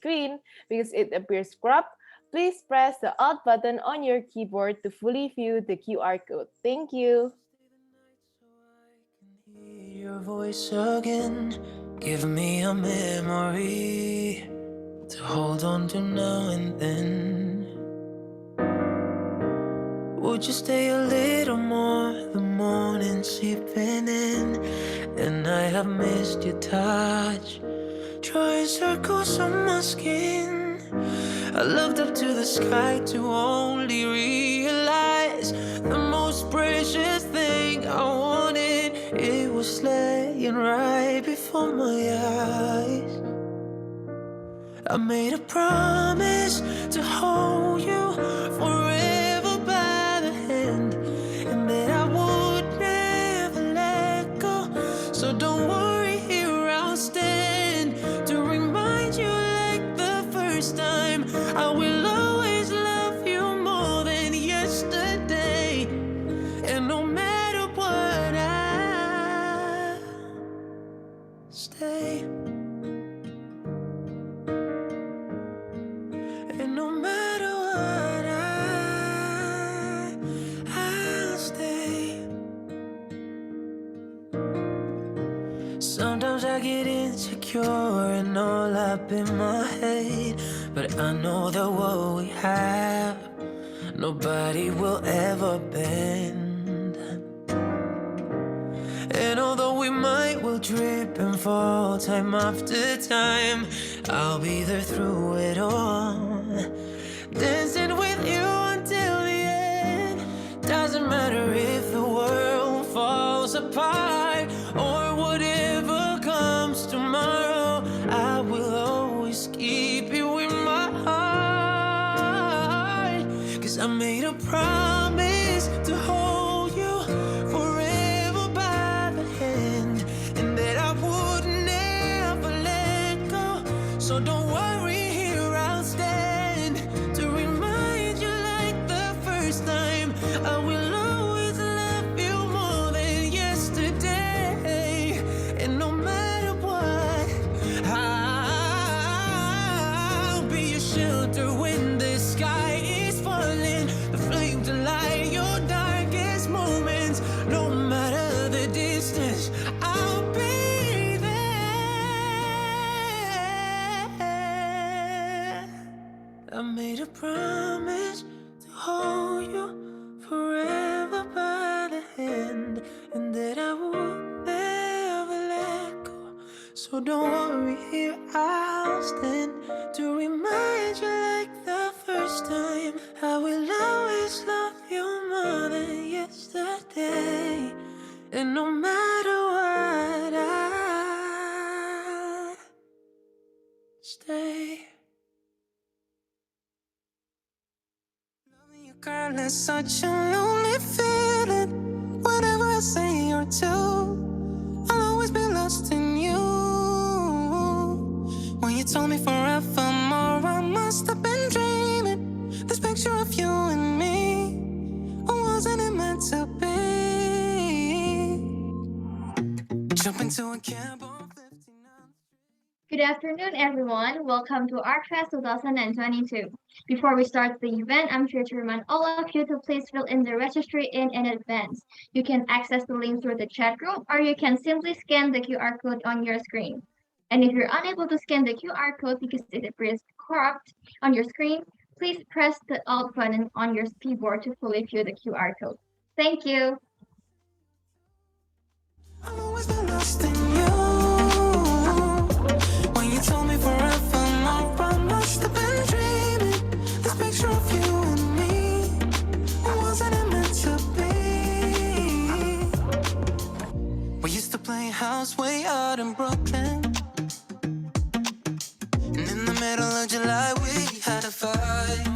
screen because it appears cropped, please press the Alt button on your keyboard to fully view the QR code. Thank you. Hear your voice again, give me a memory to hold on to now and then. Would you stay a little more? The morning seeping in, and I have missed your touch, drawing circles on my skin. I looked up to the sky to only realize the most precious thing I wanted, it was laying right before my eyes. I made a promise to hold you forever by the hand, and that I would never let go. So don't worry, here I'll stand to remind you like the first time. I will always love you more than yesterday, and no matter what, I'll stay. And no matter what, I'll stay. Sometimes I get insecure and all up in my head, but I know that what we have, nobody will ever bend. And although we might will trip and fall time after time, I'll be there through it all, dancing with you until the end. Doesn't matter if the world falls apart or whatever comes tomorrow, I will always keep you in my heart. 'Cause I made a promise to hold you forever by the hand, and that I would never let go. So don't worry, here I'll stand to remind you like the first time. I will always love you more than yesterday, and no matter what, I'll be your shelter when the sky is falling, the flame to light your darkest moments. No matter the distance, I'll be there. I made a promise to hold you forever by the hand, and that I would never let go. So don't worry, here I'll stand to remind you like the first time. I will always love you more than yesterday, and no matter what, I stay. Loving you, girl, is such a lonely feeling. Whatever I say or do, I'll always be lost in you. When you told me forevermore, I must have been dreaming. This picture of you and me, or wasn't it meant to be? Jump into a cab on 59. Good afternoon, everyone. Welcome to ArchFest 2022. Before we start the event, I'm here to remind all of you to please fill in the registry in advance. You can access the link through the chat room, or you can simply scan the QR code on your screen. And if you're unable to scan the QR code because it appears cropped on your screen, please press the Alt button on your keyboard to fully view the QR code. Thank you. I'll always be lost in you. When you told me forevermore, I must have been dreaming. This picture of you and me, wasn't it meant to be? We used to play house way out in Brooklyn, and in the middle of July we had a fight.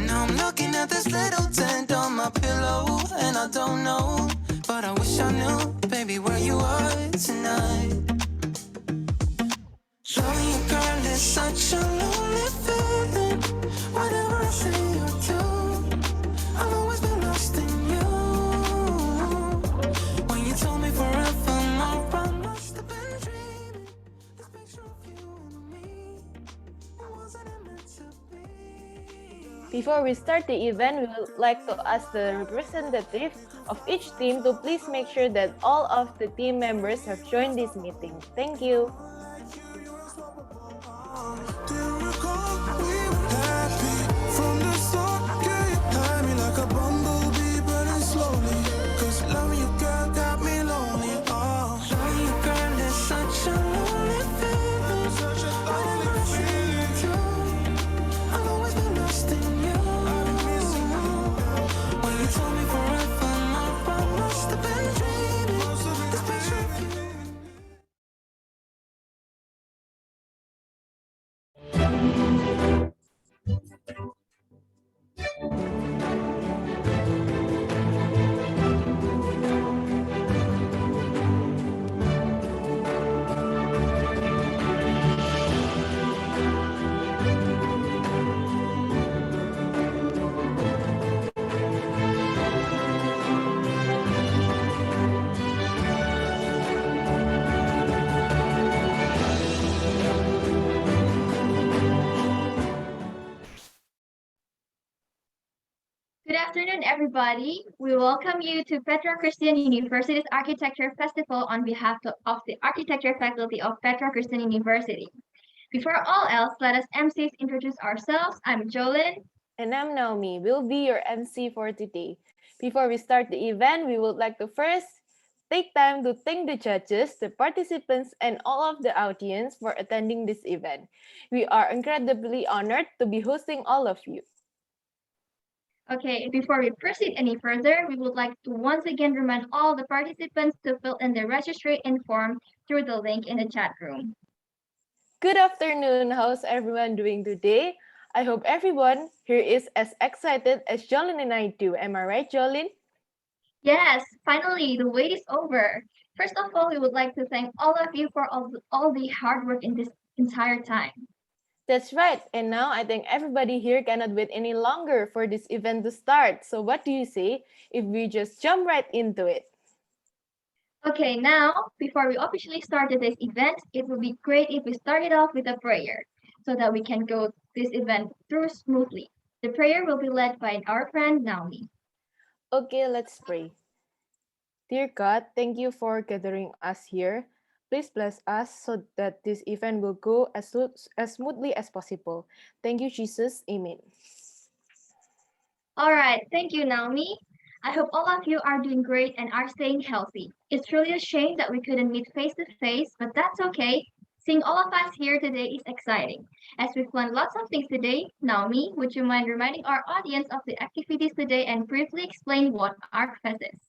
Now I'm looking at this little tent on my pillow, and I don't know, but I wish I knew, baby, where you are tonight. Loving you, girl, is such a lonely feeling. Whatever I say or do, I'll always be lost in you. When you told me forevermore, I must have been dreaming. This picture of you and Before we start the event, we would like to ask the representative of each team to please make sure that all of the team members have joined this meeting. Thank you. Good afternoon, everybody. We welcome you to Petra Christian University's Architecture Festival on behalf of the Architecture faculty of Petra Christian University. Before all else, let us MCs introduce ourselves. I'm Jolyn. And I'm Naomi. We'll be your MC for today. Before we start the event, we would like to first take time to thank the judges, the participants, and all of the audience for attending this event. We are incredibly honored to be hosting all of you. Okay, before we proceed any further, we would like to once again remind all the participants to fill in the registration form through the link in the chat room. Good afternoon. How's everyone doing today? I hope everyone here is as excited as Jolyn and I do. Am I right, Jolyn? Yes, finally, the wait is over. First of all, we would like to thank all of you for all the hard work in this entire time. That's right. And now I think everybody here cannot wait any longer for this event to start. So what do you say if we just jump right into it? Okay, now, before we officially start today's event, it would be great if we started off with a prayer so that we can go this event through smoothly. The prayer will be led by our friend Naomi. Okay, let's pray. Dear God, thank you for gathering us here. Please bless us so that this event will go as smoothly as possible. Thank you, Jesus. Amen. All right, thank you, Naomi. I hope all of you are doing great and are staying healthy. It's really a shame that we couldn't meet face to face, but that's okay. Seeing all of us here today is exciting. As we've learned lots of things today, Naomi, would you mind reminding our audience of the activities today and briefly explain what ArchFest is?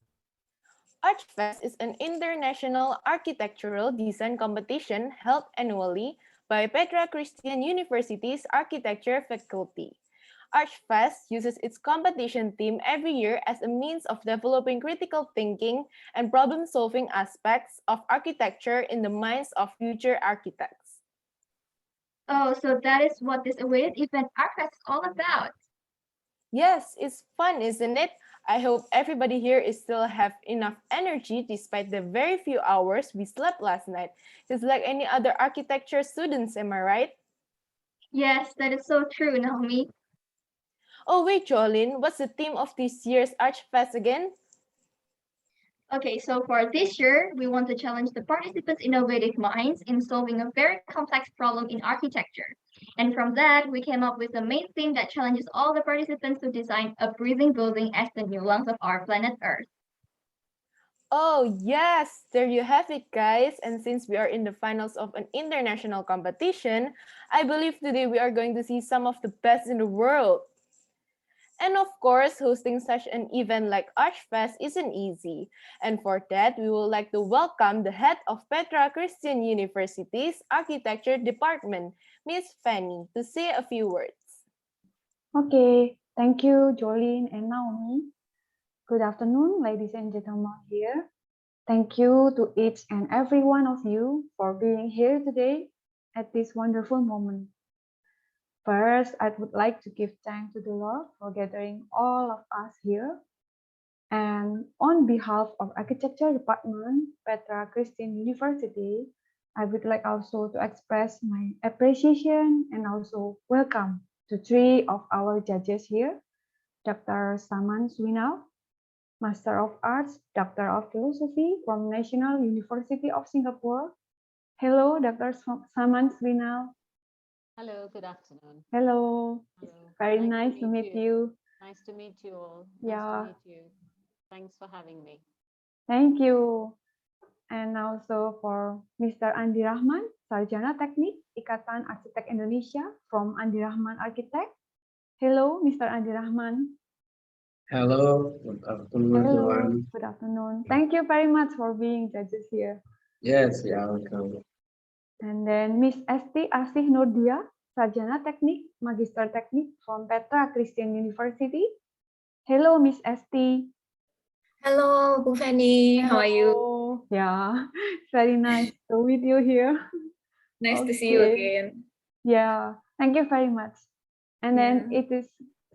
ArchFest is an international architectural design competition held annually by Petra Christian University's architecture faculty. ArchFest uses its competition theme every year as a means of developing critical thinking and problem-solving aspects of architecture in the minds of future architects. Oh, so that is what this awaited event ArchFest is all about. Yes, it's fun, isn't it? I hope everybody here is still have enough energy despite the very few hours we slept last night. Just like any other architecture students, am I right? Yes, that is so true, Naomi. Oh wait, Jolyn, what's the theme of this year's ArchFest again? Okay, so for this year, we want to challenge the participants' innovative minds in solving a very complex problem in architecture. And from that, we came up with a main theme that challenges all the participants to design a breathing building as the new lungs of our planet Earth. Oh yes, there you have it, guys. And since we are in the finals of an international competition, I believe today we are going to see some of the best in the world. And of course, hosting such an event like ArchFest isn't easy. And for that, we would like to welcome the head of Petra Christian University's Architecture Department, Miss Fanny, to say a few words. Okay, thank you, Jolene and Naomi. Good afternoon, ladies and gentlemen here. Thank you to each and every one of you for being here today at this wonderful moment. First, I would like to give thanks to the Lord for gathering all of us here. And on behalf of Architecture Department, Petra Christian University, I would like also to express my appreciation and also welcome to three of our judges here, Dr. Saman Swinal, Master of Arts, Doctor of Philosophy from National University of Singapore. Hello, Dr. Saman Swinal. Hello, good afternoon. Hello, it's Hello. very Nice nice to meet you. Nice to meet you all. Nice to Yeah, meet you. Thanks for having me. thank you. And also for Mr. Andi Rahman, Sarjana Teknik, Ikatan Arsitek Indonesia from Andi Rahman Architect. Hello, Mr. Andi Rahman. Hello, good afternoon, Hello, everyone. good afternoon. Thank you very much for being judges here. Yes, yeah, welcome. And then Miss Esti Asih Nurdia, Sarjana Teknik, Magister Teknik from Petra Christian University. Hello, Miss Esti. Hello, Bu Fanny. How are you? Hello. Yeah, very nice to meet you here. Nice to see you Okay. again. Yeah, thank you very much. And then Yeah. it is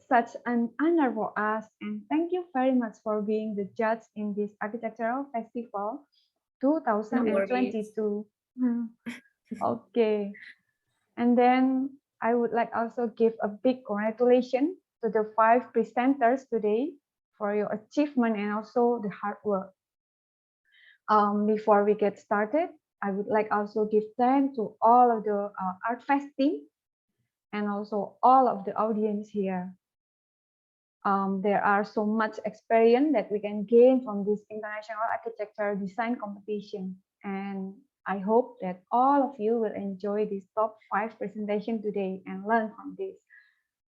such an honor for us, and thank you very much for being the judge in this architectural festival No worries. 2022. Okay, and then I would like also give a big congratulations to the 5 presenters today for your achievement and also the hard work. Before we get started, I would like also give thanks to all of the ArchFest team and also all of the audience here. There are so much experience that we can gain from this international architecture design competition. And I hope that all of you will enjoy this top 5 presentation today and learn from this.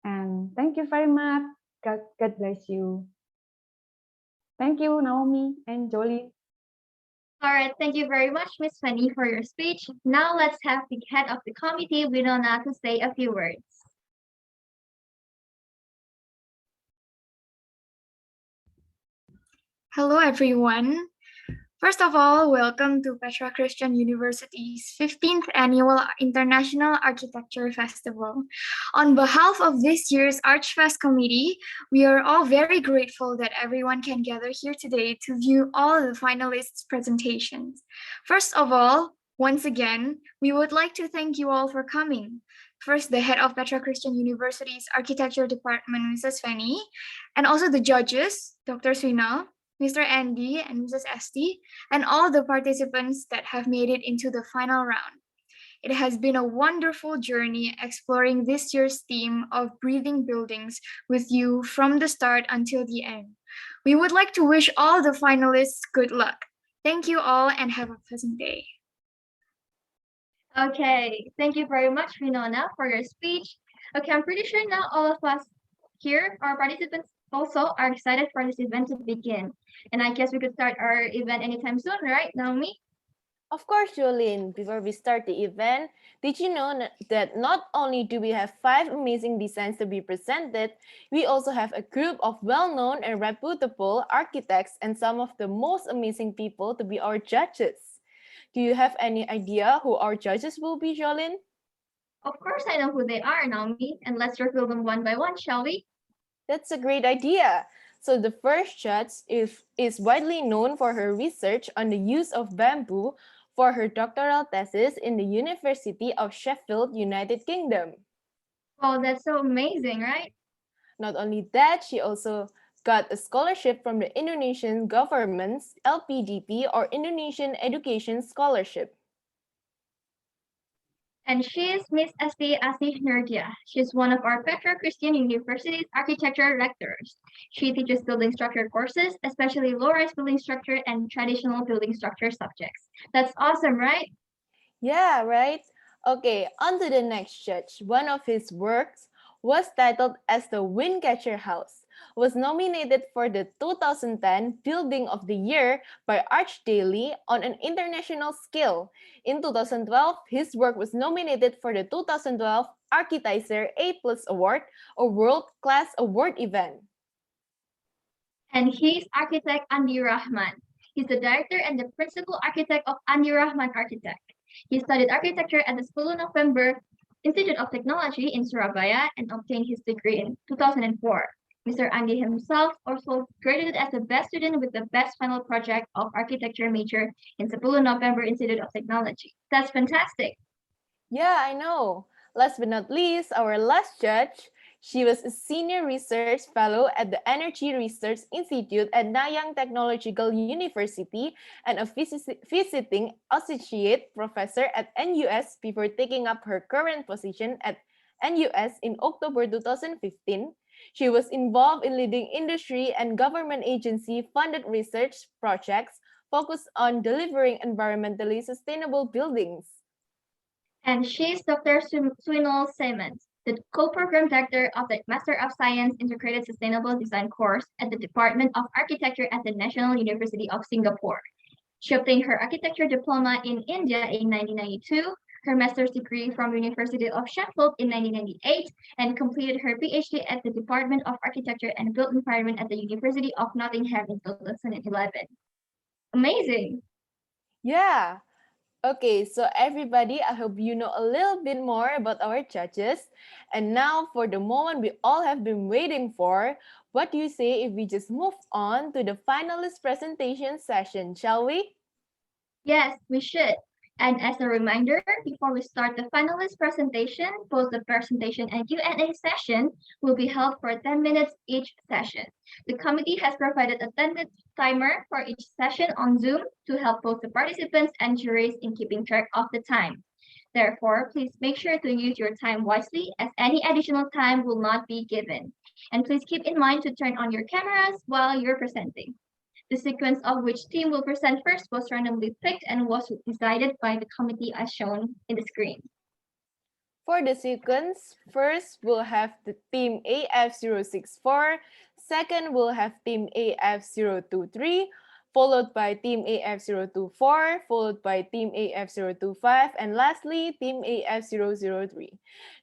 And thank you very much. God bless you. Thank you, Naomi and Jolie. All right, thank you very much, Miss Fanny, for your speech. Now let's have the head of the committee, Winona, to say a few words. Hello, everyone. First of all, welcome to Petra Christian University's 15th Annual International Architecture Festival. On behalf of this year's ArchFest committee, we are all very grateful that everyone can gather here today to view all the finalists' presentations. First of all, once again, we would like to thank you all for coming. First, the head of Petra Christian University's Architecture Department, Mrs. Fanny, and also the judges, Dr. Swinal, Mr. Andy, and Mrs. Esti, and all the participants that have made it into the final round. It has been a wonderful journey exploring this year's theme of breathing buildings with you from the start until the end. We would like to wish all the finalists good luck. Thank you all and have a pleasant day. Okay, thank you very much, Winona, for your speech. Okay, I'm pretty sure now all of us here, our participants, also are excited for this event to begin. And I guess we could start our event anytime soon, right, Naomi? Of course, Jolene, before we start the event, did you know that not only do we have 5 amazing designs to be presented, we also have a group of well-known and reputable architects and some of the most amazing people to be our judges. Do you have any idea who our judges will be, Jolene? Of course I know who they are, Naomi, and let's reveal them one by one, shall we? That's a great idea. So the first judge is widely known for her research on the use of bamboo for her doctoral thesis in the University of Sheffield, United Kingdom. Oh, that's so amazing, right? Not only that, she also got a scholarship from the Indonesian government's LPDP or Indonesian Education Scholarship. And she is Miss Esti Asih Nurdia. She's one of our Petra Christian University's architecture lecturers. She teaches building structure courses, especially low-rise building structure and traditional building structure subjects. That's awesome, right? Yeah, right? Okay, on to the next judge. One of his works was titled as the Windcatcher House, was nominated for the 2010 Building of the Year by Arch Daily on an international scale. In 2012, his work was nominated for the 2012 Architizer A+ Award, a world-class award event. And he's architect Andi Rahman. He's the director and the principal architect of Andi Rahman Architect. He studied architecture at the 10 November Institute of Technology in Surabaya and obtained his degree in 2004. Mr. Andy himself also graduated as the best student with the best final project of architecture major in 10 November Institute of Technology. That's fantastic. Yeah, I know. Last but not least, our last judge. She was a senior research fellow at the Energy Research Institute at Nanyang Technological University and a visiting associate professor at NUS before taking up her current position at NUS in October 2015. She was involved in leading industry and government agency funded research projects focused on delivering environmentally sustainable buildings. And she's Dr. Swinol Simons, the co-program director of the Master of Science Integrated Sustainable Design course at the Department of Architecture at the National University of Singapore. She obtained her architecture diploma in India in 1992, her master's degree from University of Sheffield in 1998, and completed her PhD at the Department of Architecture and Built Environment at the University of Nottingham in 2011. Amazing! Yeah. Okay, so everybody, I hope you know a little bit more about our judges. And now for the moment we all have been waiting for, what do you say if we just move on to the finalist presentation session, shall we? Yes, we should. And as a reminder, before we start the finalist presentation, both the presentation and Q&A session will be held for 10 minutes each session. The committee has provided a 10-minute timer for each session on Zoom to help both the participants and juries in keeping track of the time. Therefore, please make sure to use your time wisely as any additional time will not be given. And please keep in mind to turn on your cameras while you're presenting. The sequence of which team will present first was randomly picked and was decided by the committee as shown in the screen. For the sequence, first we'll have the team AF064, second we'll have team AF023, followed by team AF024, followed by team AF025, and lastly, team AF003.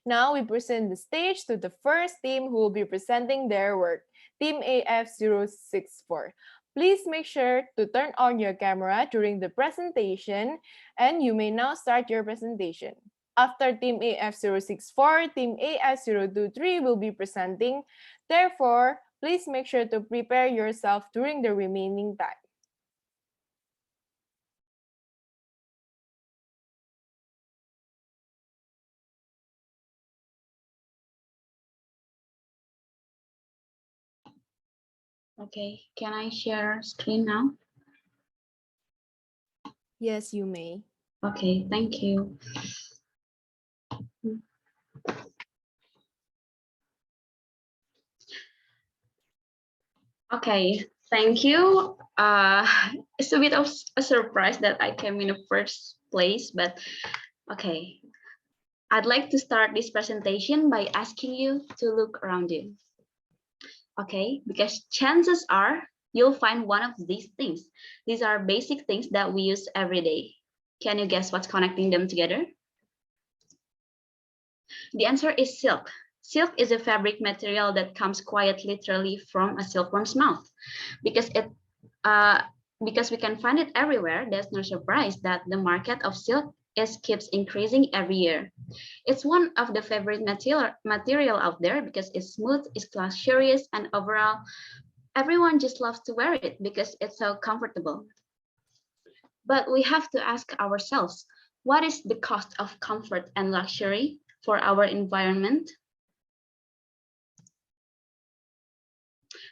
Now we present the stage to the first team who will be presenting their work, team AF064. Please make sure to turn on your camera during the presentation, and you may now start your presentation. After team AF064, team AF023 will be presenting. Therefore, please make sure to prepare yourself during the remaining time. Okay, can I share screen now? Yes, you may. Okay, thank you. Okay, thank you. It's a bit of a surprise that I came in the first place, but okay. I'd like to start this presentation by asking you to look around you. Okay, because chances are you'll find one of these things. These are basic things that we use every day. Can you guess what's connecting them together? The answer is silk. Silk is a fabric material that comes quite literally from a silkworm's mouth. Because we can find it everywhere, there's no surprise that the market of silk keeps increasing every year. It's one of the favorite material out there because it's smooth, it's luxurious, and overall, everyone just loves to wear it because it's so comfortable. But we have to ask ourselves, what is the cost of comfort and luxury for our environment?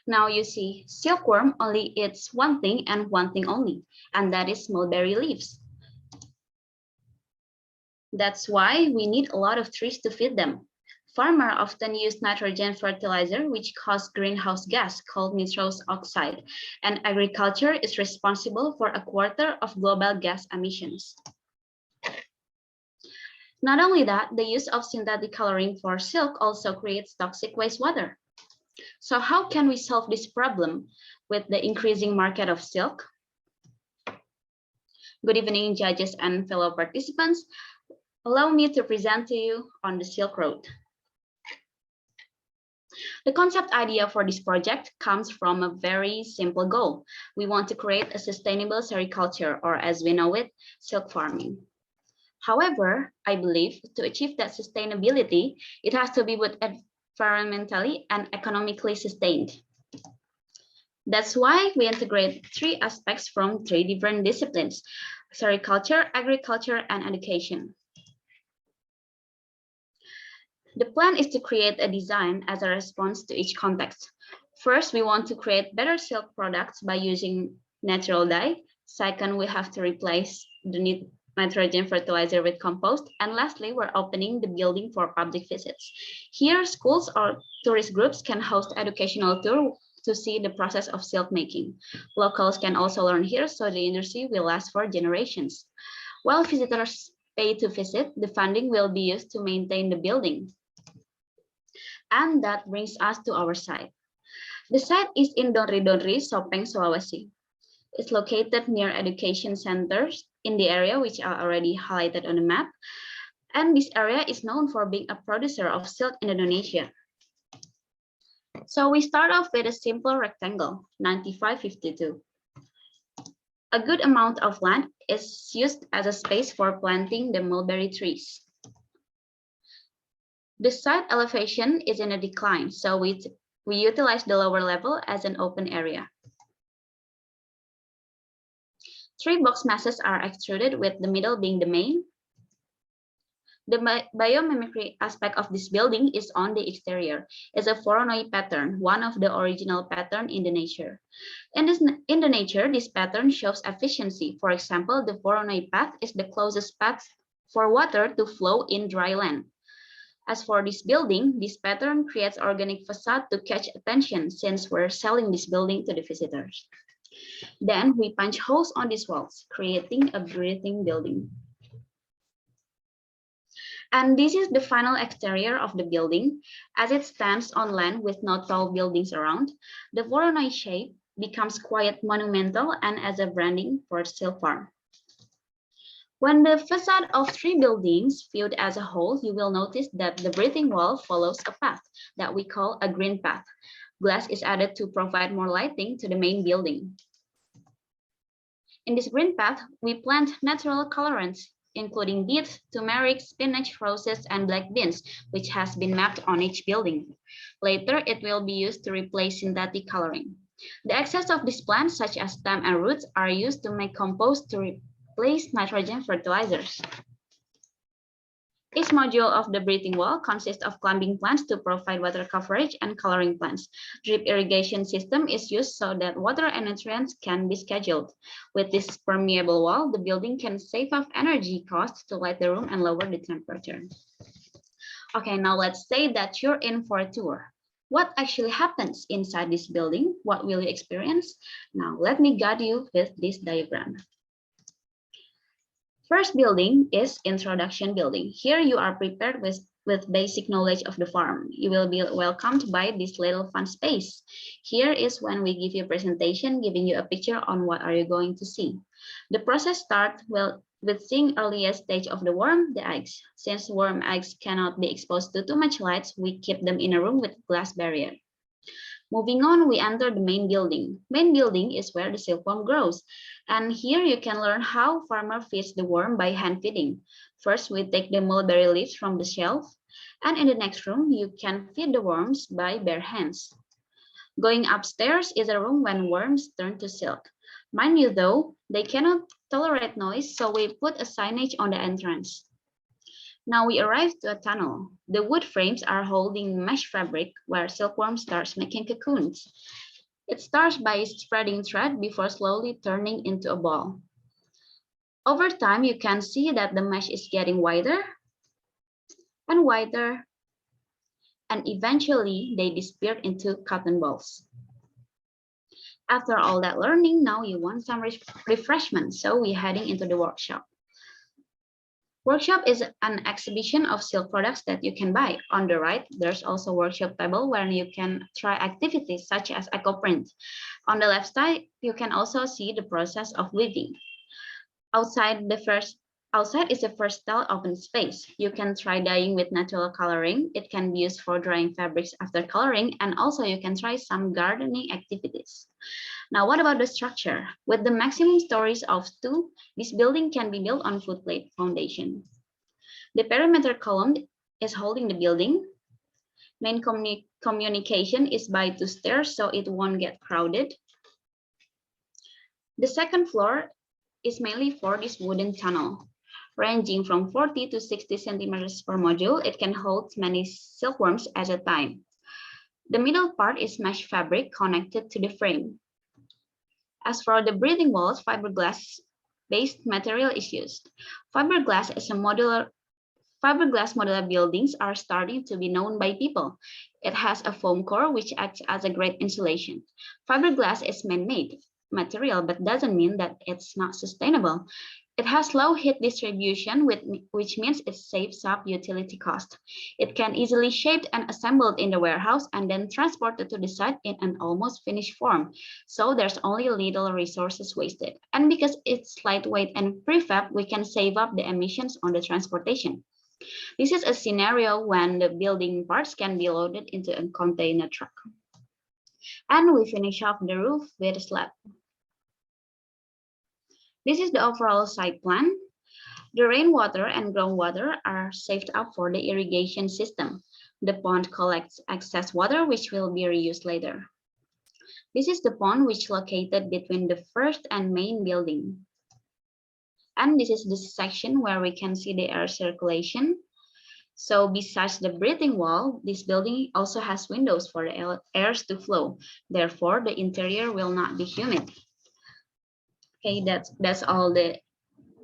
Now you see, silkworm only eats one thing and one thing only, and that is mulberry leaves. That's why we need a lot of trees to feed them. Farmers often use nitrogen fertilizer, which causes greenhouse gas called nitrous oxide, and agriculture is responsible for a quarter of global gas emissions. Not only that, the use of synthetic coloring for silk also creates toxic wastewater. So how can we solve this problem with the increasing market of silk? Good evening, judges and fellow participants. Allow me to present to you on the Silk Road. The concept idea for this project comes from a very simple goal. We want to create a sustainable sericulture, or as we know it, silk farming. However, I believe to achieve that sustainability, it has to be environmentally, and economically sustained. That's why we integrate three aspects from three different disciplines: sericulture, agriculture, and education. The plan is to create a design as a response to each context. First, we want to create better silk products by using natural dye. Second, we have to replace the nitrogen fertilizer with compost. And lastly, we're opening the building for public visits. Here, schools or tourist groups can host educational tours to see the process of silk making. Locals can also learn here, so the industry will last for generations. While visitors pay to visit, the funding will be used to maintain the building. And that brings us to our site. The site is in Donri, Sopeng, Sulawesi. It's located near education centers in the area, which are already highlighted on the map. And this area is known for being a producer of silk in Indonesia. So we start off with a simple rectangle, 9552. A good amount of land is used as a space for planting the mulberry trees. The site elevation is in a decline, so we utilize the lower level as an open area. Three box masses are extruded, with the middle being the main. The biomimicry aspect of this building is on the exterior. It's a Voronoi pattern, one of the original pattern in the nature. In the nature, this pattern shows efficiency. For example, the Voronoi path is the closest path for water to flow in dry land. As for this building, this pattern creates organic facade to catch attention, since we're selling this building to the visitors. Then we punch holes on these walls, creating a breathing building. And this is the final exterior of the building. As it stands on land with no tall buildings around, the Voronoi shape becomes quite monumental and as a branding for silk farm. When the facade of three buildings viewed as a whole, you will notice that the breathing wall follows a path that we call a green path. Glass is added to provide more lighting to the main building. In this green path, we plant natural colorants, including beets, turmeric, spinach, roses, and black beans, which has been mapped on each building. Later, it will be used to replace synthetic coloring. The excess of these plants, such as stem and roots, are used to make compost to replace nitrogen fertilizers. Each module of the breathing wall consists of climbing plants to provide water coverage and coloring plants. Drip irrigation system is used so that water and nutrients can be scheduled. With this permeable wall, the building can save off energy costs to light the room and lower the temperature. Okay, now let's say that you're in for a tour. What actually happens inside this building? What will you experience? Now, let me guide you with this diagram. First building is introduction building. Here you are prepared with basic knowledge of the farm. You will be welcomed by this little fun space. Here is when we give you a presentation, giving you a picture on what are you going to see. The process starts with seeing earliest stage of the worm, the eggs. Since worm eggs cannot be exposed to too much light, we keep them in a room with glass barrier. Moving on, we enter the main building. Main building is where the silkworm grows. And here you can learn how farmer feeds the worm by hand feeding. First, we take the mulberry leaves from the shelf. And in the next room, you can feed the worms by bare hands. Going upstairs is a room when worms turn to silk. Mind you though, they cannot tolerate noise, so we put a signage on the entrance. Now we arrive to a tunnel. The wood frames are holding mesh fabric where silkworm starts making cocoons. It starts by spreading thread before slowly turning into a ball. Over time, you can see that the mesh is getting wider and wider, and eventually they disappear into cotton balls. After all that learning, now you want some refreshment, so we're heading into the workshop. Workshop is an exhibition of silk products that you can buy. On the right, there's also a workshop table where you can try activities such as eco-print. On the left side, you can also see the process of weaving. Outside is the versatile open space. You can try dyeing with natural coloring. It can be used for drying fabrics after coloring, and also you can try some gardening activities. Now, what about the structure? With the maximum stories of 2, this building can be built on footplate foundation. The perimeter column is holding the building. Main communication is by 2 stairs, so it won't get crowded. The second floor is mainly for this wooden tunnel. Ranging from 40 to 60 centimeters per module, it can hold many silkworms at a time. The middle part is mesh fabric connected to the frame. As for the breathing walls, fiberglass-based material is used. Fiberglass modular buildings are starting to be known by people. It has a foam core which acts as a great insulation. Fiberglass is man-made material, but doesn't mean that it's not sustainable. It has low heat distribution, which means it saves up utility cost. It can easily shaped and assembled in the warehouse and then transported to the site in an almost finished form. So there's only little resources wasted. And because it's lightweight and prefab, we can save up the emissions on the transportation. This is a scenario when the building parts can be loaded into a container truck. And we finish off the roof with a slab. This is the overall site plan. The rainwater and groundwater are saved up for the irrigation system. The pond collects excess water, which will be reused later. This is the pond which is located between the first and main building. And this is the section where we can see the air circulation. So besides the breathing wall, this building also has windows for the air to flow. Therefore, the interior will not be humid. Okay, that's all the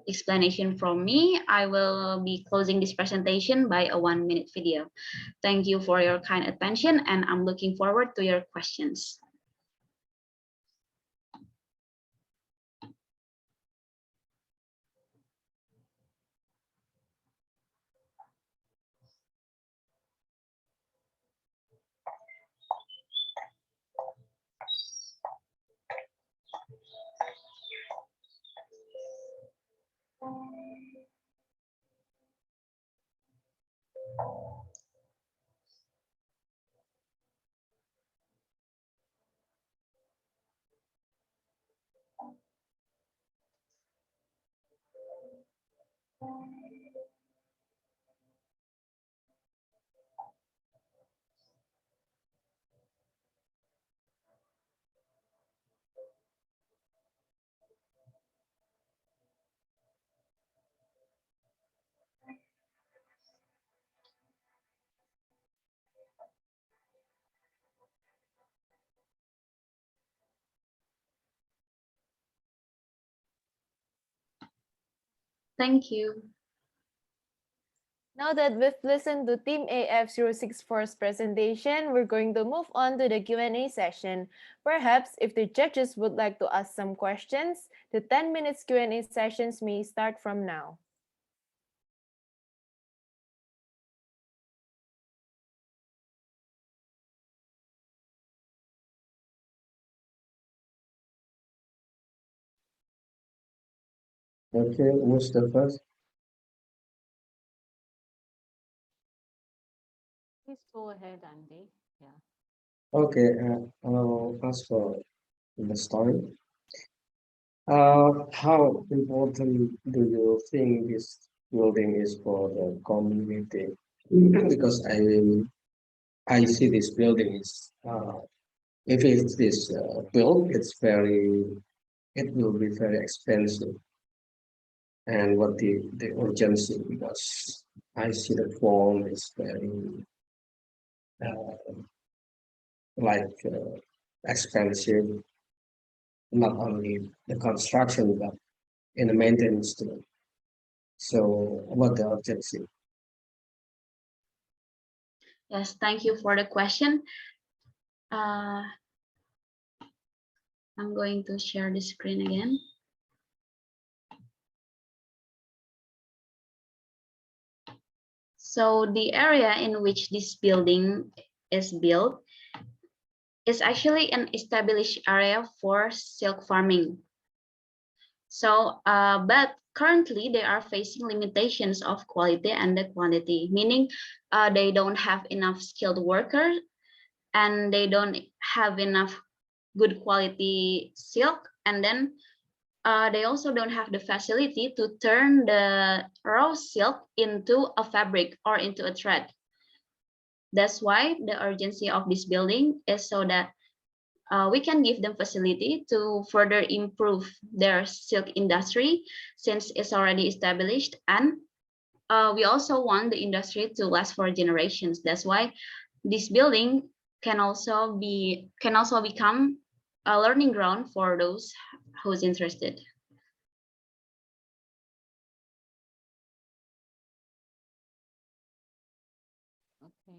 explanation from me. I will be closing this presentation by a 1-minute video. Thank you for your kind attention, and I'm looking forward to your questions. Thank you. Now that we've listened to Team AF064's presentation, we're going to move on to the Q&A session. Perhaps if the judges would like to ask some questions, the 10 minutes Q&A sessions may start from now. Okay, who's the first? Please go ahead, Andy. Yeah. Okay, I'll ask for the story. How important do you think this building is for the community? Because I see this building is if it is built, it will be very expensive. And what the urgency, because I see the form is very expensive, not only the construction but in the maintenance too. So what the urgency? Yes, thank you for the question. I'm going to share the screen again. So the area in which this building is built is actually an established area for silk farming. So, but currently they are facing limitations of quality and the quantity, meaning they don't have enough skilled workers and they don't have enough good quality silk, and then they also don't have the facility to turn the raw silk into a fabric or into a thread. That's why the urgency of this building is so that we can give them facility to further improve their silk industry since it's already established, and we also want the industry to last for generations. That's why this building can also become a learning ground for those who's interested. Okay.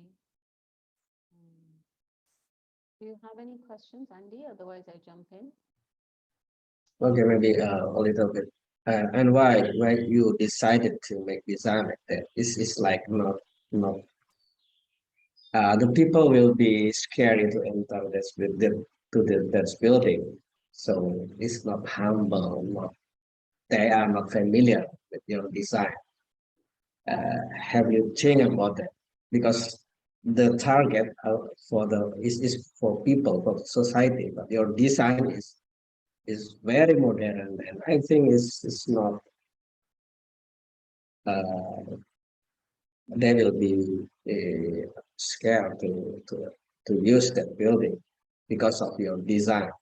Do you have any questions, Andy? Otherwise, I jump in. Okay, maybe a little bit. And why you decided to make design like that? It's like not the people will be scared to enter this with the to that building. So it's not humble, not they are not familiar with your design. Have you think about that? Because the target for the is for people, for society, but your design is very modern, and I think it's not they will be scared to use that building because of your design.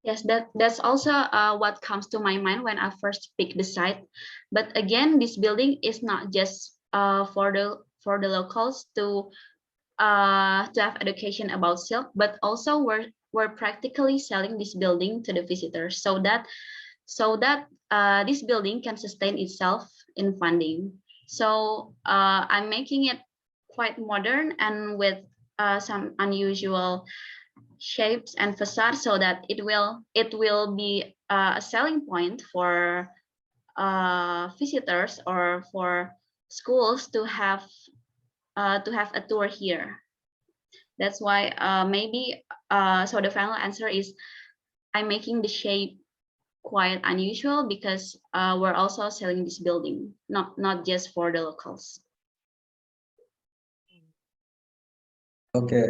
Yes, that's also what comes to my mind when I first pick the site. But again, this building is not just for the locals to have education about silk, but also we're practically selling this building to the visitors so that this building can sustain itself in funding. So I'm making it quite modern and with some unusual shapes and facade so that it will be a selling point for visitors or for schools to have a tour here. That's why maybe so the final answer is I'm making the shape quite unusual because we're also selling this building, not just for the locals. Okay,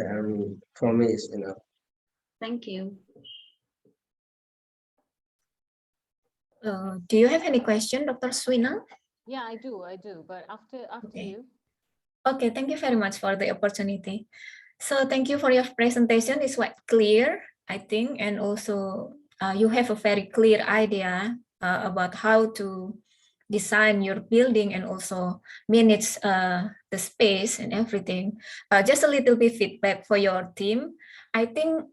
for me it's enough. Thank you. Do you have any question, Dr. Swina? Yeah, I do, but after Okay. you. Okay, thank you very much for the opportunity. So thank you for your presentation. It's quite clear, I think, and also you have a very clear idea about how to design your building and also manage the space and everything. Just a little bit feedback for your team. I think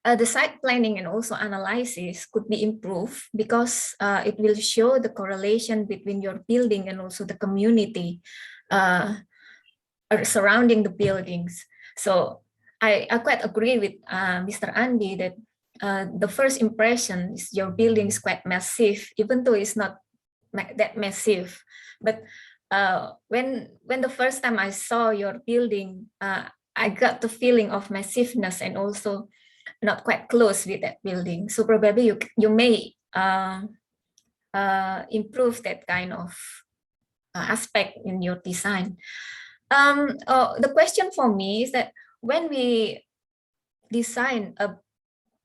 the site planning and also analysis could be improved because it will show the correlation between your building and also the community surrounding the buildings. So I quite agree with Mr. Andy that the first impression is your building is quite massive, even though it's not that massive. But when the first time I saw your building, I got the feeling of massiveness and also not quite close with that building. So probably you may improve that kind of aspect in your design. The question for me is that when we design a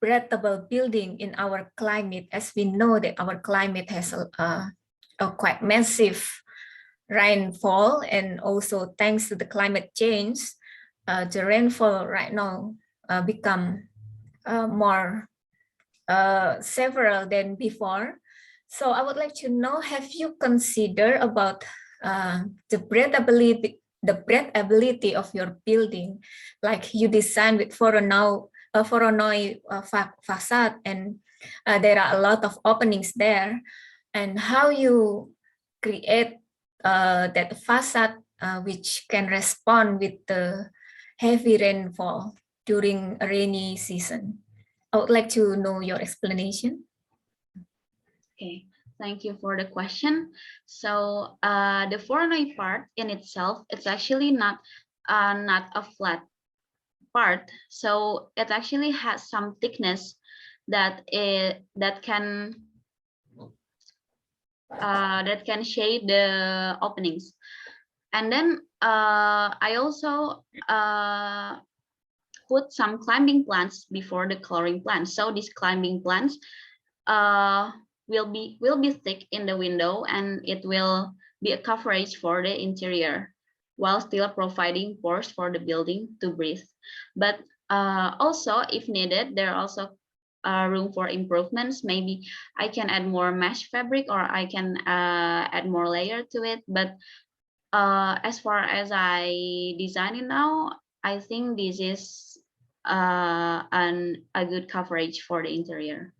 breathable building in our climate, as we know that our climate has a quite massive rainfall, and also thanks to the climate change, the rainfall right now become more several than before. So I would like to know, have you considered about the breathability of your building, like you design with Voronoi facade, and there are a lot of openings there, and how you create that facade which can respond with the heavy rainfall during a rainy season. I would like to know your explanation. Okay, thank you for the question. So the Voronoi part in itself, it's actually not a flat part. So it actually has some thickness that can shade the openings. And then I also put some climbing plants before the coloring plants. So these climbing plants will be thick in the window, and it will be a coverage for the interior while still providing pores for the building to breathe. But also, if needed, there are also room for improvements. Maybe I can add more mesh fabric, or I can add more layer to it. But as far as I design it now, I think this is a good coverage for the interior.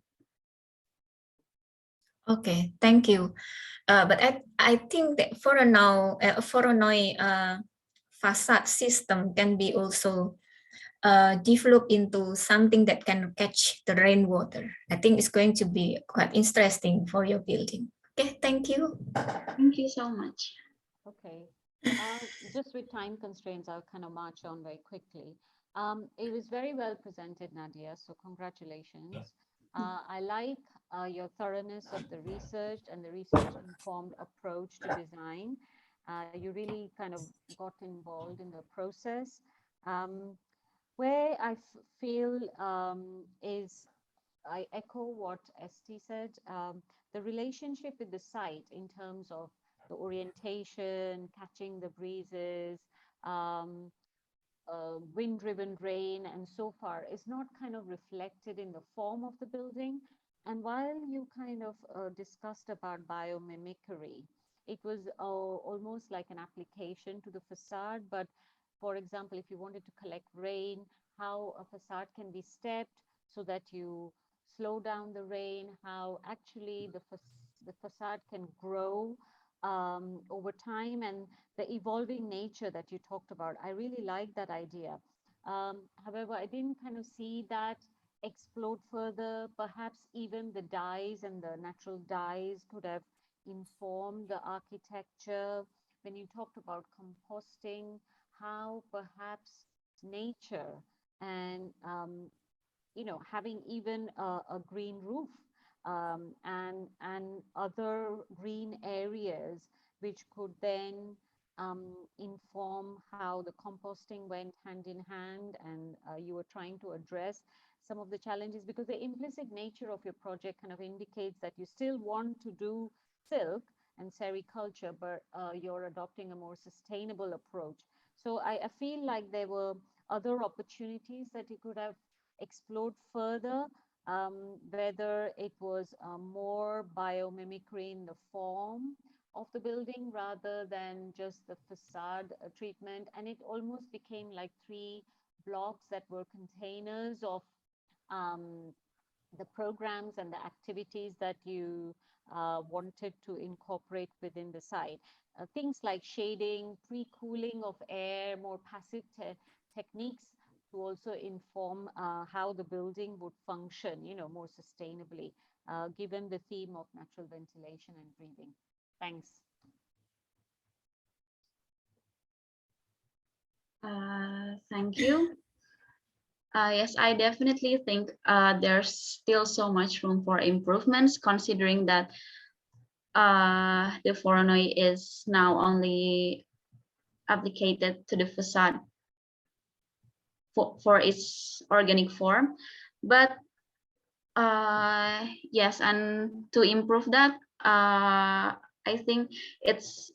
Okay, thank you. But I think that Voronoi facade system can be also developed into something that can catch the rainwater. I think it's going to be quite interesting for your building. Okay, thank you. Thank you so much. Okay. Just with time constraints, I'll kind of march on very quickly. It was very well presented, Nadia, so congratulations. I like your thoroughness of the research and the research-informed approach to design. You really kind of got involved in the process. Where I feel is, I echo what Esti said, the relationship with the site in terms of the orientation, catching the breezes, wind-driven rain, and so far is not kind of reflected in the form of the building. And while you kind of discussed about biomimicry, it was almost like an application to the facade. But for example, if you wanted to collect rain, how a facade can be stepped so that you slow down the rain, how actually the facade can grow over time, and the evolving nature that you talked about. I really like that idea. However, I didn't kind of see that explored further. Perhaps even the dyes and the natural dyes could have informed the architecture. When you talked about composting, how perhaps nature and having even a green roof and other green areas which could then inform how the composting went hand in hand, and you were trying to address some of the challenges, because the implicit nature of your project kind of indicates that you still want to do silk and sericulture, but you're adopting a more sustainable approach. So I feel like there were other opportunities that you could have explored further, whether it was more biomimicry in the form of the building rather than just the facade treatment. And it almost became like 3 blocks that were containers of the programs and the activities that you wanted to incorporate within the site. Things like shading, pre-cooling of air, more passive techniques to also inform how the building would function, more sustainably, given the theme of natural ventilation and breathing. Thanks. Thank you. Yes, I definitely think there's still so much room for improvements, considering that the Voronoi is now only applied to the facade for its organic form. But yes, and to improve that, I think it's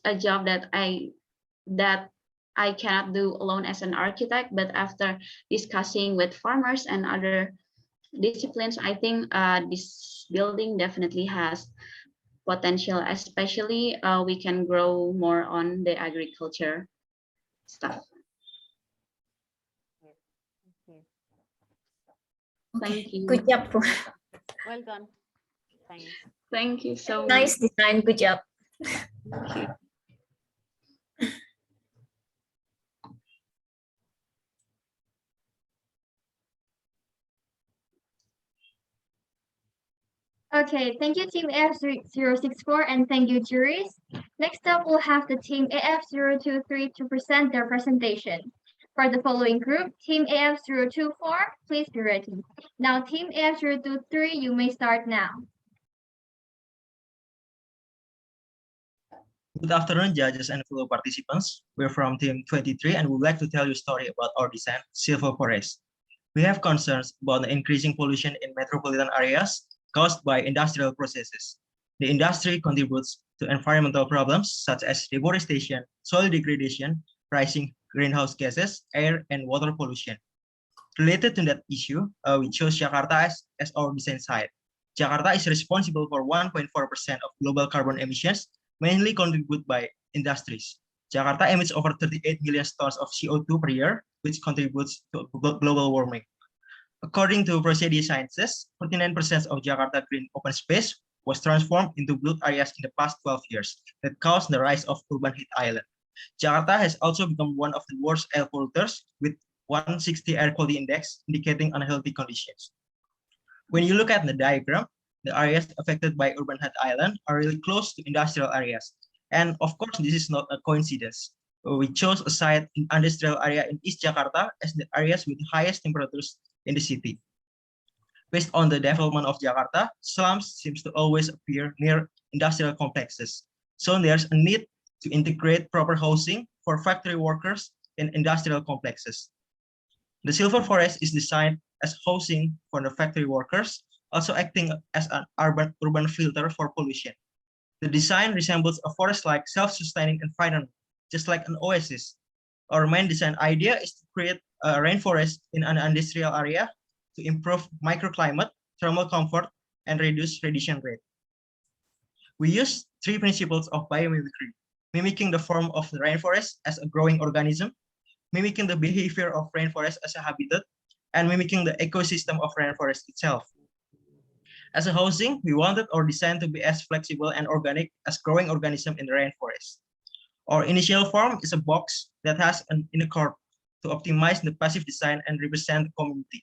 a job that I cannot do alone as an architect. But after discussing with farmers and other disciplines, I think this building definitely has potential, especially we can grow more on the agriculture stuff. Okay. Thank you. Good job. Well done. Thanks. Thank you so much. Nice design. Good job. Thank you. Okay, thank you Team AF064 and thank you juries. Next up, we'll have the Team AF023 to present their presentation. For the following group, Team AF024, please be ready. Now Team AF023, you may start now. Good afternoon, judges and fellow participants. We're from Team 23 and would like to tell you a story about our design, Silver Forest. We have concerns about the increasing pollution in metropolitan areas caused by industrial processes. The industry contributes to environmental problems such as deforestation, soil degradation, rising greenhouse gases, air and water pollution. Related to that issue, we chose Jakarta as our design site. Jakarta is responsible for 1.4% of global carbon emissions, mainly contributed by industries. Jakarta emits over 38 million tons of CO2 per year, which contributes to global warming. According to Procedure Sciences, 49% of Jakarta green open space was transformed into built areas in the past 12 years that caused the rise of urban heat island. Jakarta has also become one of the worst air polluters with 160 air quality index, indicating unhealthy conditions. When you look at the diagram, the areas affected by urban heat island are really close to industrial areas. And of course, this is not a coincidence. We chose a site in industrial area in East Jakarta as the areas with the highest temperatures in the city. Based on the development of Jakarta, slums seems to always appear near industrial complexes. So there's a need to integrate proper housing for factory workers in industrial complexes. The Silver Forest is designed as housing for the factory workers, also acting as an urban filter for pollution. The design resembles a forest-like self-sustaining environment, just like an oasis. Our main design idea is to create a rainforest in an industrial area to improve microclimate, thermal comfort, and reduce radiation rate. We use 3 principles of biomimicry: mimicking the form of the rainforest as a growing organism, mimicking the behavior of rainforest as a habitat, and mimicking the ecosystem of rainforest itself. As a housing, we wanted our design to be as flexible and organic as growing organism in the rainforest. Our initial form is a box that has an inner court to optimize the passive design and represent the community.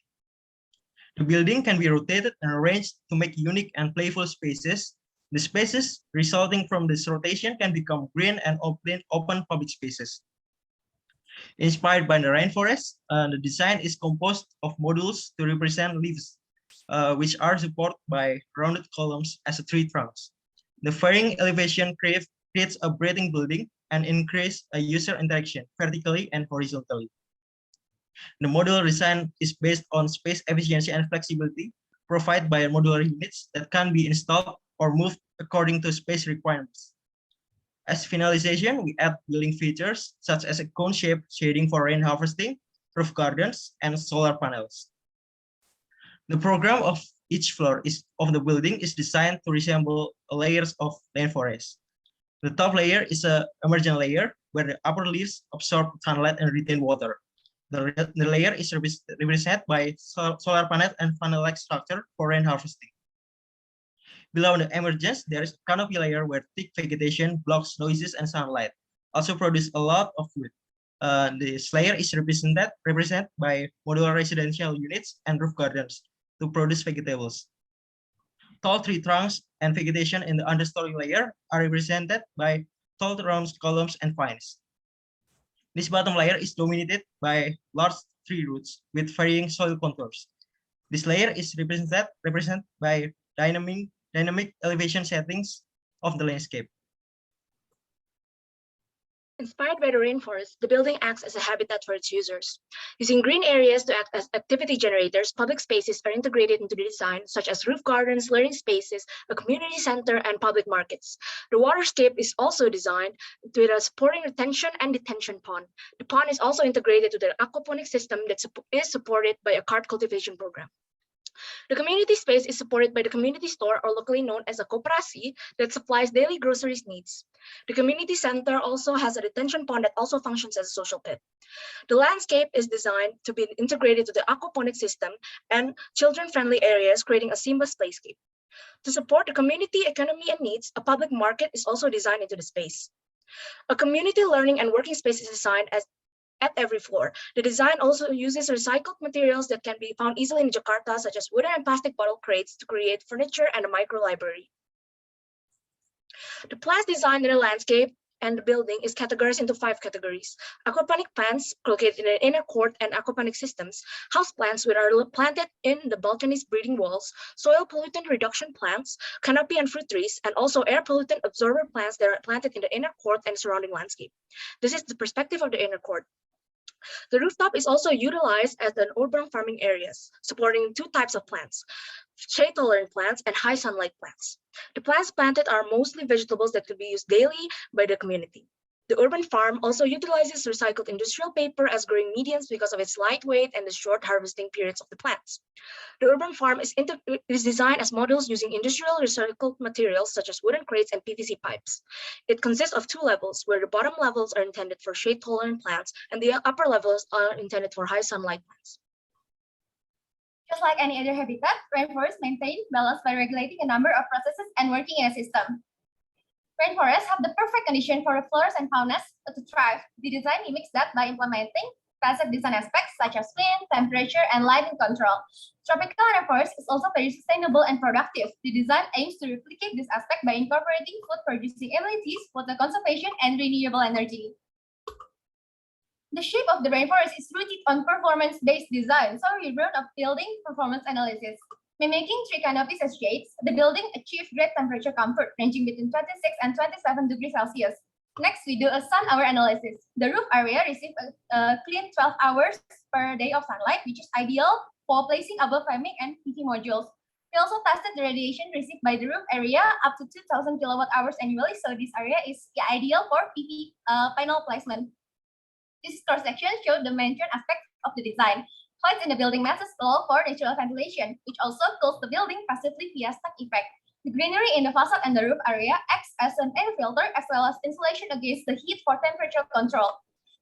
The building can be rotated and arranged to make unique and playful spaces. The spaces resulting from this rotation can become green and open public spaces. Inspired by the rainforest, the design is composed of modules to represent leaves, which are supported by rounded columns as tree trunks. The varying elevation creates a breathing building and increase a user interaction vertically and horizontally. The modular design is based on space efficiency and flexibility provided by modular units that can be installed or moved according to space requirements. As finalization, we add building features such as a cone-shaped shading for rain harvesting, roof gardens, and solar panels. The program of each floor of the building is designed to resemble layers of rainforest. The top layer is an emergent layer where the upper leaves absorb sunlight and retain water. The layer is represented by solar panel and funnel-like structure for rain harvesting. Below the emergence, there is a canopy layer where thick vegetation blocks noises and sunlight, also produce a lot of wood. This layer is represented by modular residential units and roof gardens to produce vegetables. Tall tree trunks and vegetation in the understory layer are represented by tall round columns and vines. This bottom layer is dominated by large tree roots with varying soil contours. This layer is represented by dynamic elevation settings of the landscape. Inspired by the rainforest, the building acts as a habitat for its users. Using green areas to act as activity generators, public spaces are integrated into the design, such as roof gardens, learning spaces, a community center, and public markets. The waterscape is also designed with a supporting retention and detention pond. The pond is also integrated to the aquaponic system that is supported by a carp cultivation program. The community space is supported by the community store, or locally known as a koperasi, that supplies daily groceries needs. The community center also has a detention pond that also functions as a social pit. The landscape is designed to be integrated to the aquaponic system and children-friendly areas, creating a seamless playscape. To support the community economy and needs, a public market is also designed into the space. A community learning and working space is designed at every floor. The design also uses recycled materials that can be found easily in Jakarta, such as wooden and plastic bottle crates, to create furniture and a micro library. The plants designed in the landscape and the building is categorized into 5 categories: aquaponic plants located in the inner court and aquaponic systems, house plants which are planted in the balconies breeding walls, soil pollutant reduction plants, canopy and fruit trees, and also air pollutant absorber plants that are planted in the inner court and surrounding landscape. This is the perspective of the inner court. The rooftop is also utilized as an urban farming areas, supporting 2 types of plants. shade-tolerant plants, and high sunlight plants. The plants planted are mostly vegetables that could be used daily by the community. The urban farm also utilizes recycled industrial paper as growing mediums because of its lightweight and the short harvesting periods of the plants. The urban farm is designed as models using industrial recycled materials such as wooden crates and PVC pipes. It consists of 2 levels, where the bottom levels are intended for shade-tolerant plants and the upper levels are intended for high sunlight plants. Just like any other habitat, rainforests maintain balance by regulating a number of processes and working in a system. Rainforests have the perfect condition for the flora and fauna to thrive. The design mimics that by implementing basic design aspects such as wind, temperature, and lighting control. Tropical rainforest is also very sustainable and productive. The design aims to replicate this aspect by incorporating food-producing abilities, water conservation, and renewable energy. The shape of the rainforest is rooted on performance-based design, so we wrote a building performance analysis. Mimicking tree canopies as shades, the building achieved great temperature comfort, ranging between 26 and 27 degrees Celsius. Next, we do a sun hour analysis. The roof area received a clean 12 hours per day of sunlight, which is ideal for placing above framing and PV modules. We also tested the radiation received by the roof area up to 2,000 kilowatt hours annually, so this area is ideal for PV panel placement. This cross-section showed the mentioned aspects of the design. Holes in the building masses allow for natural ventilation, which also cools the building passively via stack effect. The greenery in the facade and the roof area acts as an air filter as well as insulation against the heat for temperature control.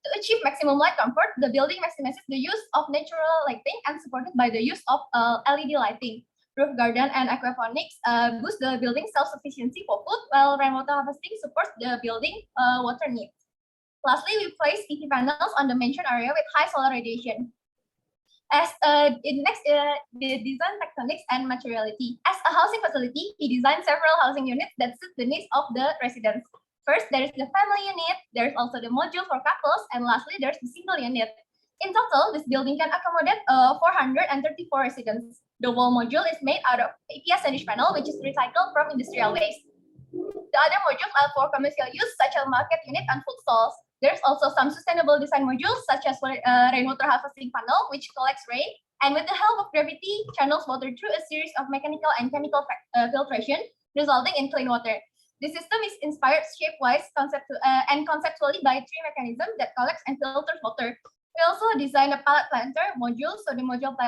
To achieve maximum light comfort, the building maximizes the use of natural lighting and supported by the use of LED lighting. Roof garden and aquaponics boost the building self-sufficiency for food, while rainwater harvesting supports the building water needs. Lastly, we place PV panels on the mentioned area with high solar radiation. Next, the design tectonics and materiality. As a housing facility, we designed several housing units that suit the needs of the residents. First, there is the family unit, there's also the module for couples, and lastly, there's the single unit. In total, this building can accommodate 434 residents. The wall module is made out of APS sandwich panel, which is recycled from industrial waste. The other modules are for commercial use, such as market unit and food stalls. There's also some sustainable design modules, such as rainwater harvesting panel, which collects rain, and with the help of gravity, channels water through a series of mechanical and chemical filtration, resulting in clean water. The system is inspired shape-wise and conceptually by tree mechanism that collects and filters water. We also designed a pallet planter module, so the module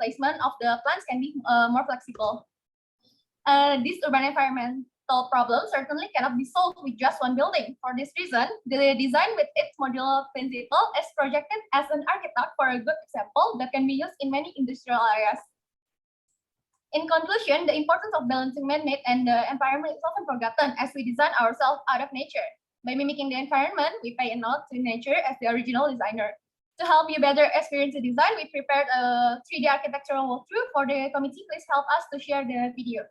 placement of the plants can be more flexible. This urban environmental problem certainly cannot be solved with just one building. For this reason, the design with its modular principle is projected as an archetype for a good example that can be used in many industrial areas. In conclusion, the importance of balancing man-made and the environment is often forgotten as we design ourselves out of nature. By mimicking the environment, we pay a nod to nature as the original designer. To help you better experience the design, we prepared a 3D architectural walkthrough for the committee. Please help us to share the video.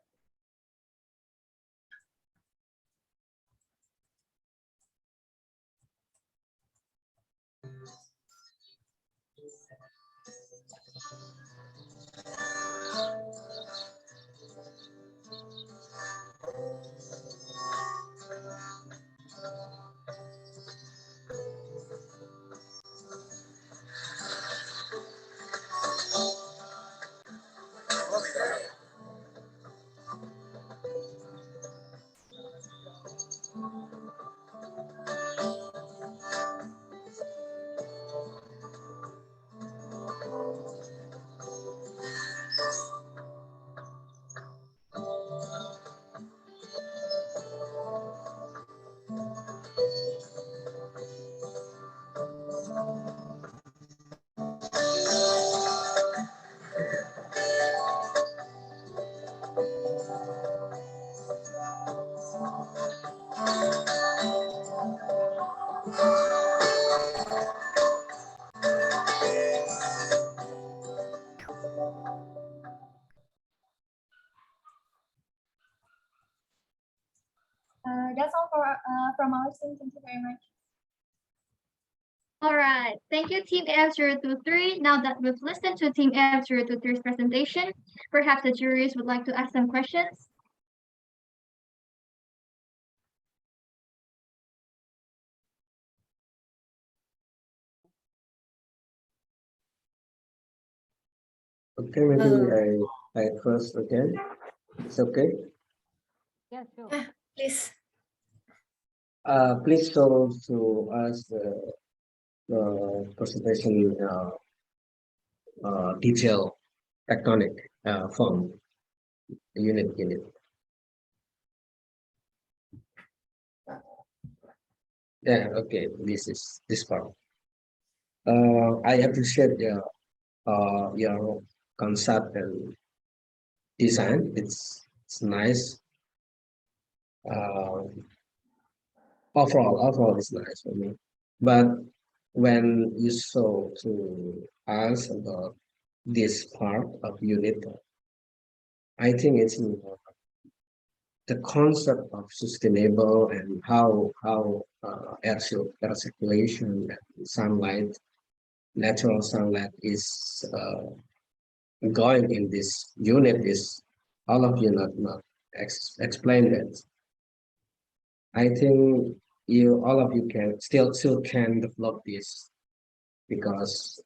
That's all from our team. Thank you very much. All right. Thank you, Team F023. Now that we've listened to Team F023's presentation, perhaps the jurors would like to ask some questions. Okay, maybe I first again. It's okay. Yeah, sure. Yeah, please. Please show to us the presentation detail tectonic form unit. Yeah, okay. This is this part. I appreciate your concept and design. It's nice. Uh, overall, it's nice for me. But when you show to us about this part of unit, I think it's the concept of sustainable and how air circulation and sunlight, natural sunlight is going in this unit is all of you not explain that. I think you all of you can still can develop this because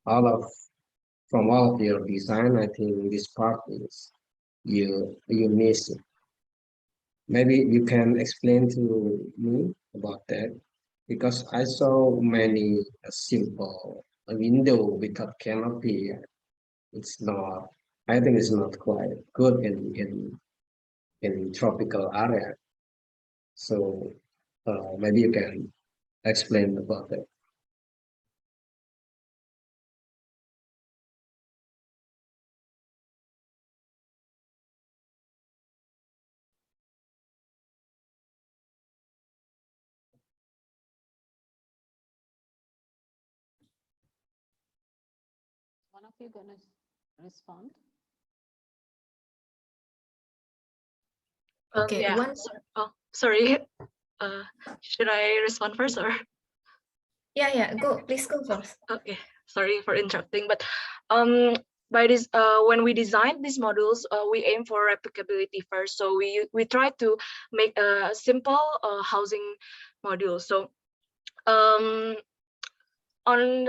all of from all of your design, I think this part is you miss it. Maybe you can explain to me about that because I saw many simple window without canopy. It's not. I think it's not quite good in tropical area. So maybe you can explain about that. One of you gonna respond? Okay, Yeah. one. Oh, sorry. Should I respond first or? Yeah, go. Please go first. Okay, sorry for interrupting, but by this when we designed these modules, we aim for replicability first. So we try to make a simple housing module. So um, on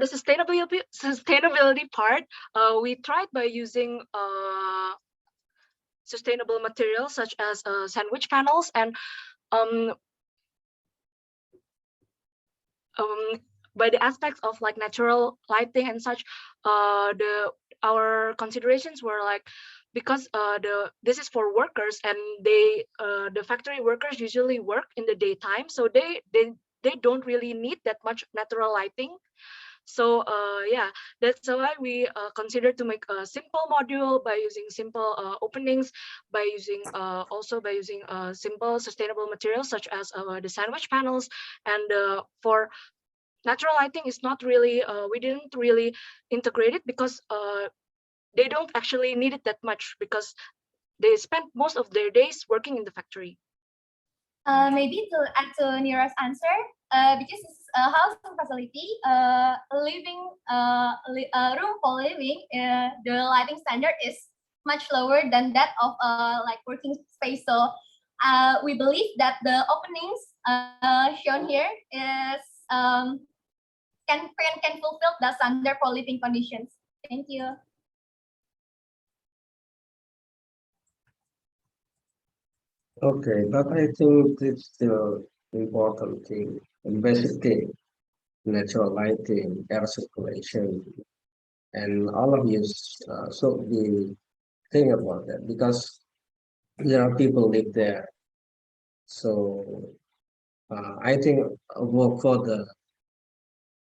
the sustainability part, we tried by using sustainable materials such as sandwich panels and um, by the aspects of like natural lighting and such, our considerations were like because this is for workers and the factory workers usually work in the daytime, so they don't really need that much natural lighting. So yeah, that's why we consider to make a simple module by using simple openings, by using also by using simple sustainable materials such as the sandwich panels. And for natural lighting is not really, we didn't really integrate it because they don't actually need it that much because they spend most of their days working in the factory. Maybe to add to Nira's answer, because it's a housing facility, room for living, the lighting standard is much lower than that of like working space. So we believe that the openings shown here is can fulfill the standard for living conditions. Thank you. Okay, but I think it's the important thing, the basic thing, natural lighting, air circulation, and all of you should be think about that because there are people live there. So I think work for the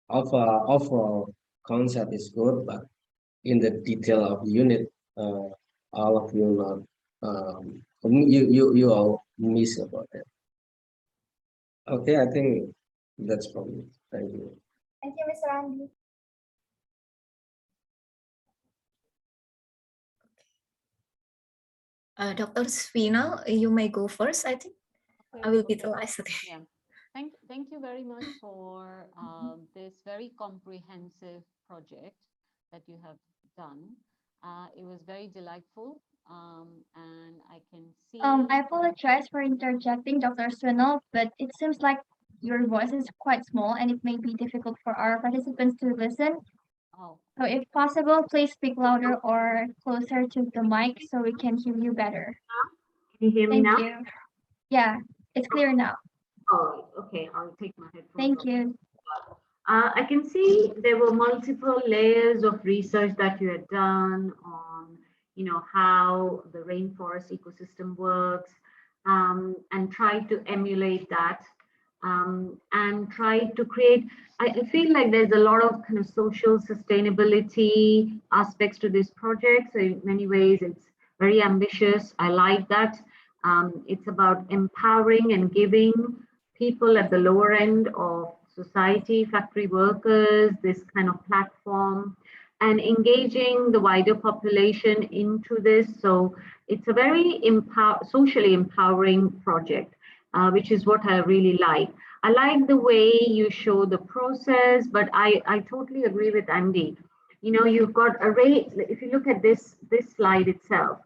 overall concept is good, but in the detail of unit, all of you not you all miss about that. Okay, I think that's from me. Thank you. Thank you, Mr. Andy. Dr. Svina, you may go first, I think. Okay, I will be okay. the last. Okay. Yeah. Thank you very much for this very comprehensive project that you have done. It was very delightful, and I can see. I apologize for interjecting, Dr. Swinell, but it seems like your voice is quite small and it may be difficult for our participants to listen. Oh, So if possible, please speak louder or closer to the mic so we can hear you better. can you hear me Thank now? you. Yeah, it's clear now. Oh, okay. I'll take my headphones Thank off. you. I can see there were multiple layers of research that you had done on, how the rainforest ecosystem works, and tried to emulate that, and tried to create. I feel like there's a lot of kind of social sustainability aspects to this project. So in many ways, it's very ambitious. I like that. It's about empowering and giving people at the lower end of society, factory workers, this kind of platform, and engaging the wider population into this. So it's a very socially empowering project, which is what I really like. I like the way you show the process, but I totally agree with Andy. You've got a range. If you look at this slide itself,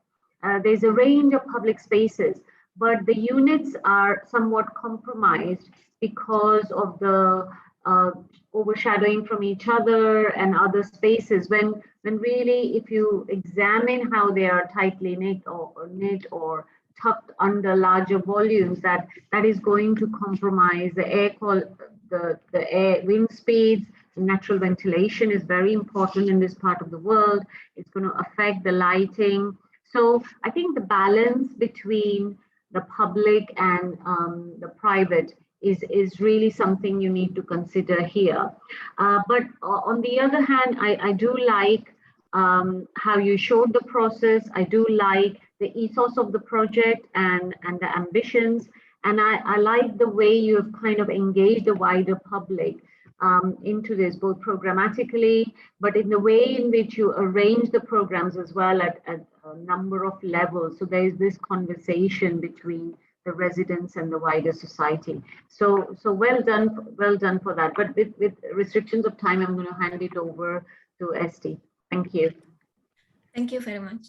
there's a range of public spaces, but the units are somewhat compromised because of the overshadowing from each other and other spaces. When really, if you examine how they are tightly knit or tucked under larger volumes, that is going to compromise the air wind speeds. Natural ventilation is very important in this part of the world. It's going to affect the lighting. So I think the balance between the public and the private is really something you need to consider here. But on the other hand, I do like how you showed the process. I do like the ethos of the project and the ambitions. And I like the way you have kind of engaged the wider public into this, both programmatically, but in the way in which you arrange the programs as well at a number of levels. So there is this conversation between the residents and the wider society. So well done for that. But with restrictions of time, I'm going to hand it over to Esti. Thank you. Thank you very much.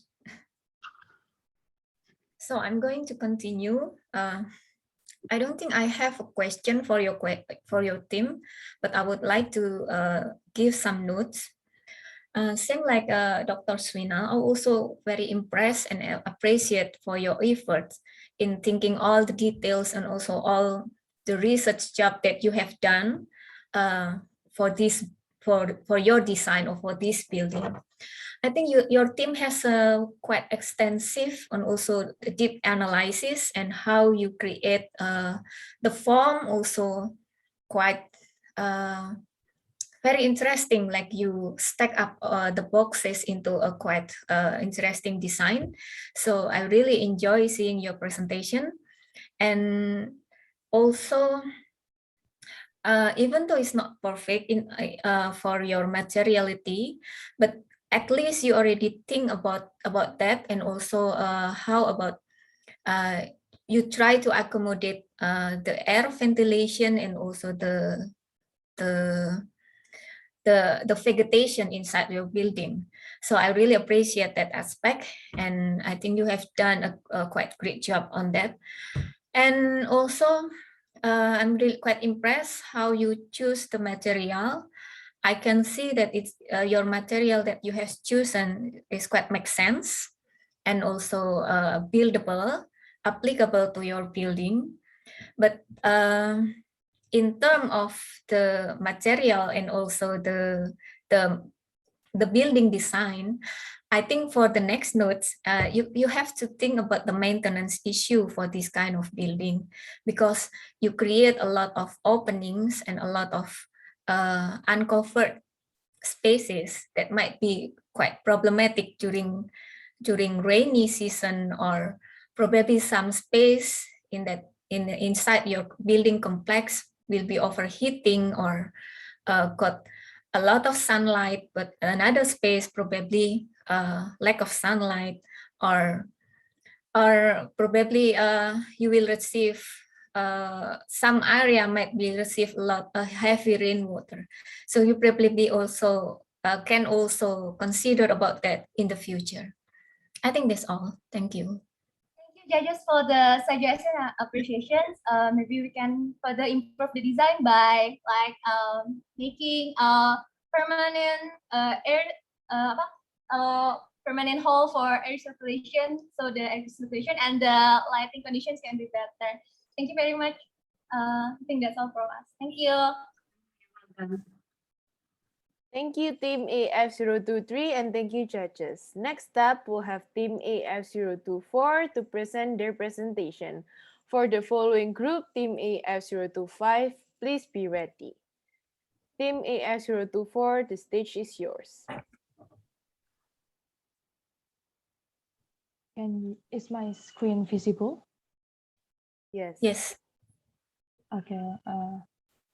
So I'm going to continue. I don't think I have a question for your team, but I would like to give some notes. Same like Dr. Swina, I'm also very impressed and appreciate for your efforts in thinking all the details and also all the research job that you have done for your design or for this building. I think your team has a quite extensive and also deep analysis and how you create the form also quite very interesting, like you stack up the boxes into a quite interesting design. So I really enjoy seeing your presentation. And also, even though it's not perfect for your materiality, but at least you already think about that, and also how about you try to accommodate the air ventilation and also the vegetation inside your building. So I really appreciate that aspect, and I think you have done a quite great job on that. And also, I'm really quite impressed how you choose the material. I can see that it's your material that you have chosen is quite makes sense and also buildable, applicable to your building. But in terms of the material and also the building design, I think for the next notes, you have to think about the maintenance issue for this kind of building, because you create a lot of openings and a lot of uncovered spaces that might be quite problematic during rainy season, or probably some space inside your building complex will be overheating or got a lot of sunlight, but another space probably lack of sunlight, or probably you will receive some area might be receive a lot of heavy rainwater. So you probably also can also consider about that in the future. I think that's all. Thank you. Thank you, judges, for the suggestion and appreciations. Maybe we can further improve the design by making permanent air permanent hole for air circulation, so the air circulation and the lighting conditions can be better. Thank you very much. I think that's all from us. Thank you. Thank you, Team AF023, and thank you, judges. Next up, we'll have Team AF024 to present their presentation. For the following group, Team AF025, please be ready. Team AF024, the stage is yours. Is my screen visible? Yes. Yes. Okay,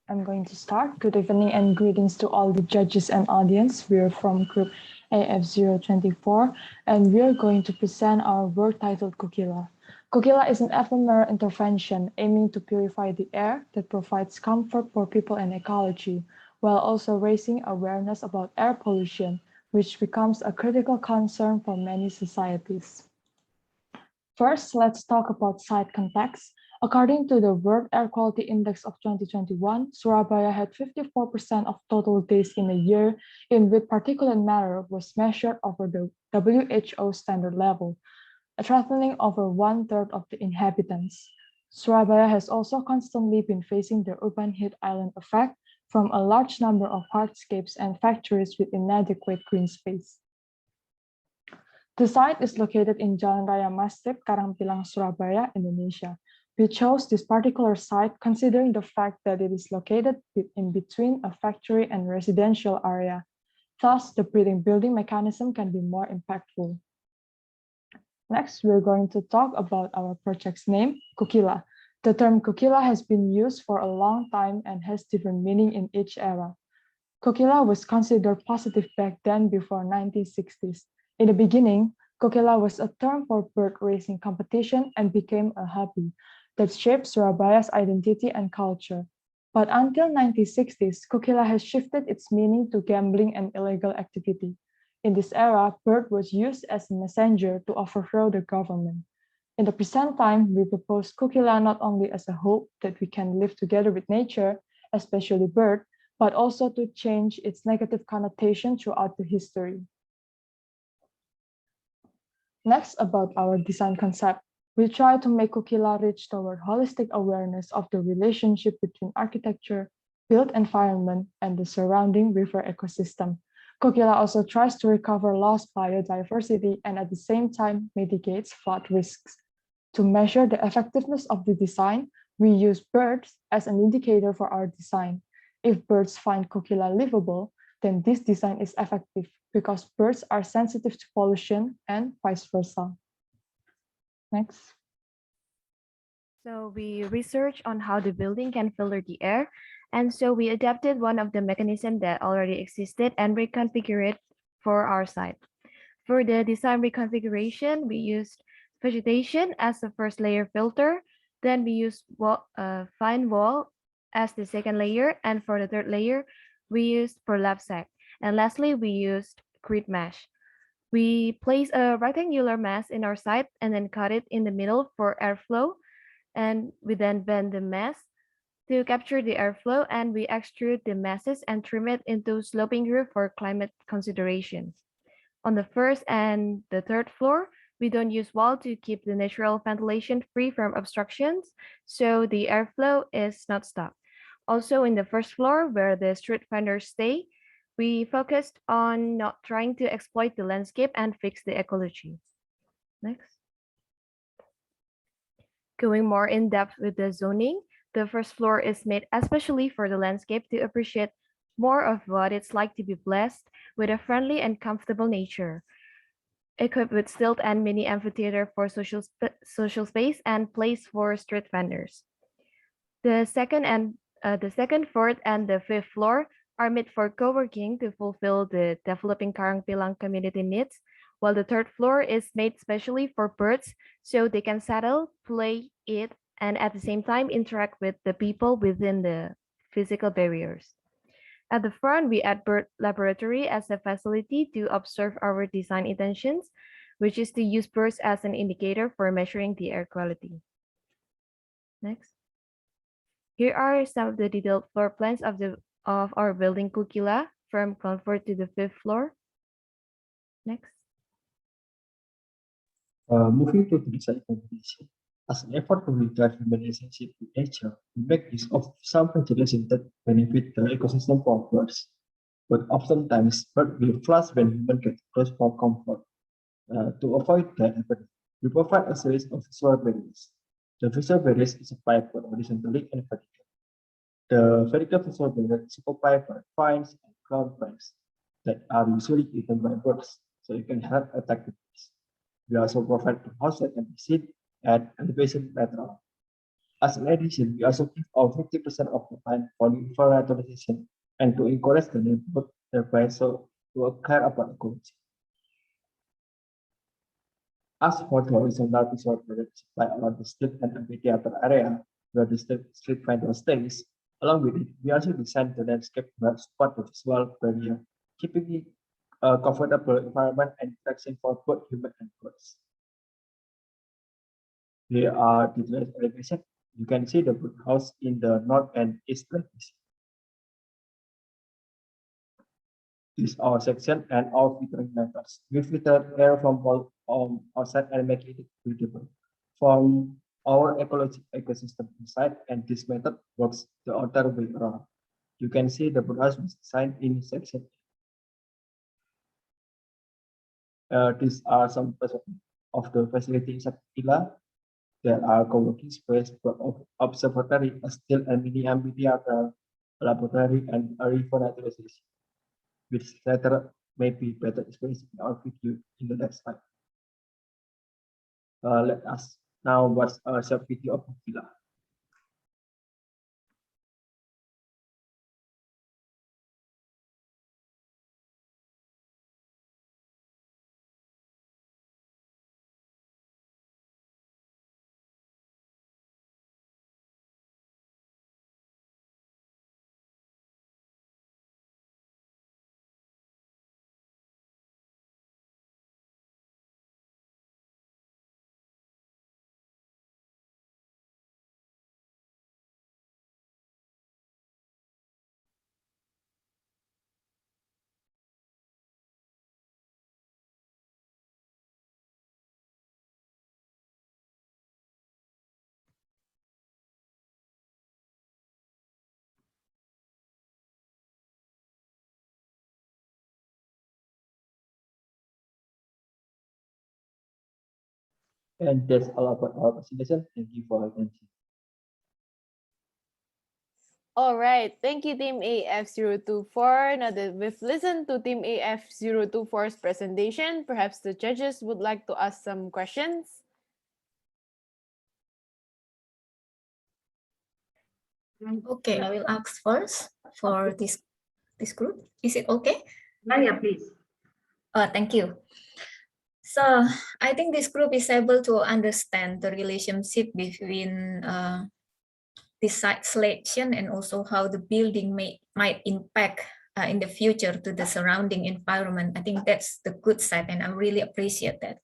I'm going to start. Good evening and greetings to all the judges and audience. We are from group AF024 and we are going to present our work titled Kukila. Kukila is an ephemeral intervention aiming to purify the air that provides comfort for people and ecology, while also raising awareness about air pollution, which becomes a critical concern for many societies. First, let's talk about site context. According to the World Air Quality Index of 2021, Surabaya had 54% of total days in a year in which particulate matter was measured over the WHO standard level, threatening over 1/3 of the inhabitants. Surabaya has also constantly been facing the urban heat island effect from a large number of hardscapes and factories with inadequate green space. The site is located in Jalan Raya Masjid, Karangpilang, Surabaya, Indonesia. We chose this particular site considering the fact that it is located in between a factory and residential area. Thus, the breathing building mechanism can be more impactful. Next, we're going to talk about our project's name, Kukila. The term Kukila has been used for a long time and has different meaning in each era. Kukila was considered positive back then before 1960s. In the beginning, Kukila was a term for bird racing competition and became a hobby that shaped Surabaya's identity and culture. But until 1960s, Kukila has shifted its meaning to gambling and illegal activity. In this era, bird was used as a messenger to overthrow the government. In the present time, we propose Kukila not only as a hope that we can live together with nature, especially bird, but also to change its negative connotation throughout the history. Next, about our design concept. We try to make Kukila reach toward holistic awareness of the relationship between architecture, built environment, and the surrounding river ecosystem. Kukila also tries to recover lost biodiversity and at the same time mitigates flood risks. To measure the effectiveness of the design, we use birds as an indicator for our design. If birds find Kukila livable, then this design is effective because birds are sensitive to pollution and vice versa. Next. So we researched on how the building can filter the air, and so we adapted one of the mechanisms that already existed and reconfigured it for our site. For the design reconfiguration, we used vegetation as the first layer filter, then we used fine wall as the second layer, and for the third layer, we used burlap sack. And lastly, we used grid mesh. We place a rectangular mass in our site and then cut it in the middle for airflow. And we then bend the mass to capture the airflow, and we extrude the masses and trim it into sloping roof for climate considerations. On the first and the third floor, we don't use wall to keep the natural ventilation free from obstructions, so the airflow is not stopped. Also, in the first floor, where the street vendors stay, we focused on not trying to exploit the landscape and fix the ecology. Next. Going more in depth with the zoning, the first floor is made especially for the landscape to appreciate more of what it's like to be blessed with a friendly and comfortable nature. Equipped with stilt and mini amphitheater for social space and place for street vendors. The second, fourth, and the fifth floor are made for co-working to fulfill the developing Karangpilang community needs, while the third floor is made specially for birds so they can settle, play, eat, and at the same time interact with the people within the physical barriers. At the front, we add bird laboratory as a facility to observe our design intentions, which is to use birds as an indicator for measuring the air quality. Next. Here are some of the detailed floor plans of our building Kukila. from comfort to the fifth floor. Next. Moving to the design competition, as an effort to reclaim human relationship with nature, we make use of some vegetation that benefit the ecosystem for birds. But oftentimes, birds will flush when humans get close for comfort. To avoid that happening, we provide a series of visual barriers. The visual barriers is applied both horizontally and vertically. The vertical visual barrier is occupied by vines and ground plants that are usually eaten by birds, so you can help attack the bees. We also provide a house that can be seen at elevation lateral. As an addition, we also give out 50% of the time for revitalization and to encourage the neighborhood thereby so to care about ecology. As for the horizontal visual project by around the street and amphitheater area where the street vendor stays, along with it, we also designed the landscape to support the visual barrier, keeping it a comfortable environment and protection for both human and birds. Here are the elevation. You can see the house in the north and east like this. This is our section and our filtering methods. We filter air from outside and make it breathable. From our ecosystem inside, and this method works the other way around. You can see the brush was designed in section. These are some of the facility inside Ila. There are co-working space of observatory, a still and mini amphitheater, laboratory, and a river naturalization, which later may be better explained in our video in the next slide. Let us now watch a short video of the villa. And that's all about our presentation. Thank you for attention. All right, thank you, Team AF024. Now that we've listened to Team AF024's presentation, perhaps the judges would like to ask some questions. Okay, I will ask first for this group. Is it okay? Yeah, please. Thank you. So I think this group is able to understand the relationship between the site selection and also how the building might impact in the future to the surrounding environment. I think that's the good side, and I really appreciate that.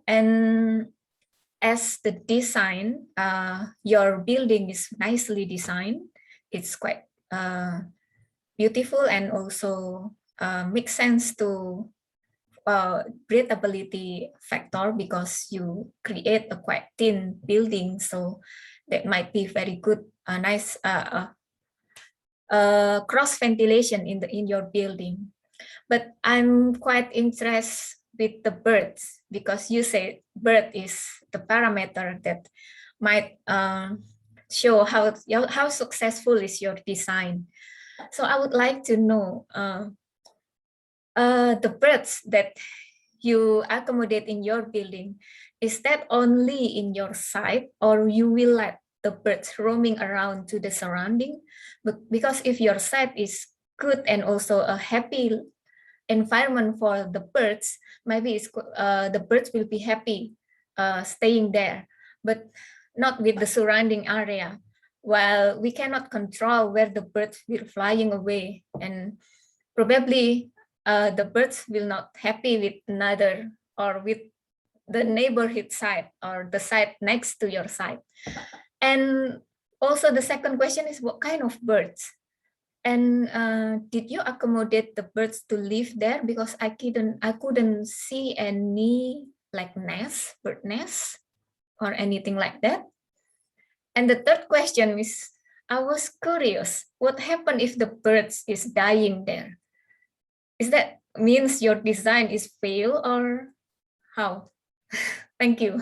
And as the design, your building is nicely designed. It's quite beautiful and also makes sense to breathability factor because you create a quite thin building, so that might be very good, nice cross ventilation in your building. But I'm quite interested with the birds because you say bird is the parameter that might show how successful is your design. So I would like to know the birds that you accommodate in your building, is that only in your site or you will let the birds roaming around to the surrounding? But because if your site is good and also a happy environment for the birds, maybe the birds will be happy staying there, but not with the surrounding area. While we cannot control where the birds will flying away, and probably the birds will not happy with another or with the neighborhood site or the site next to your site. And also the second question is what kind of birds? And did you accommodate the birds to live there? Because I couldn't see any like bird nest or anything like that. And the third question is, I was curious, what happened if the birds is dying there? Is that means your design is fail or how? Thank you.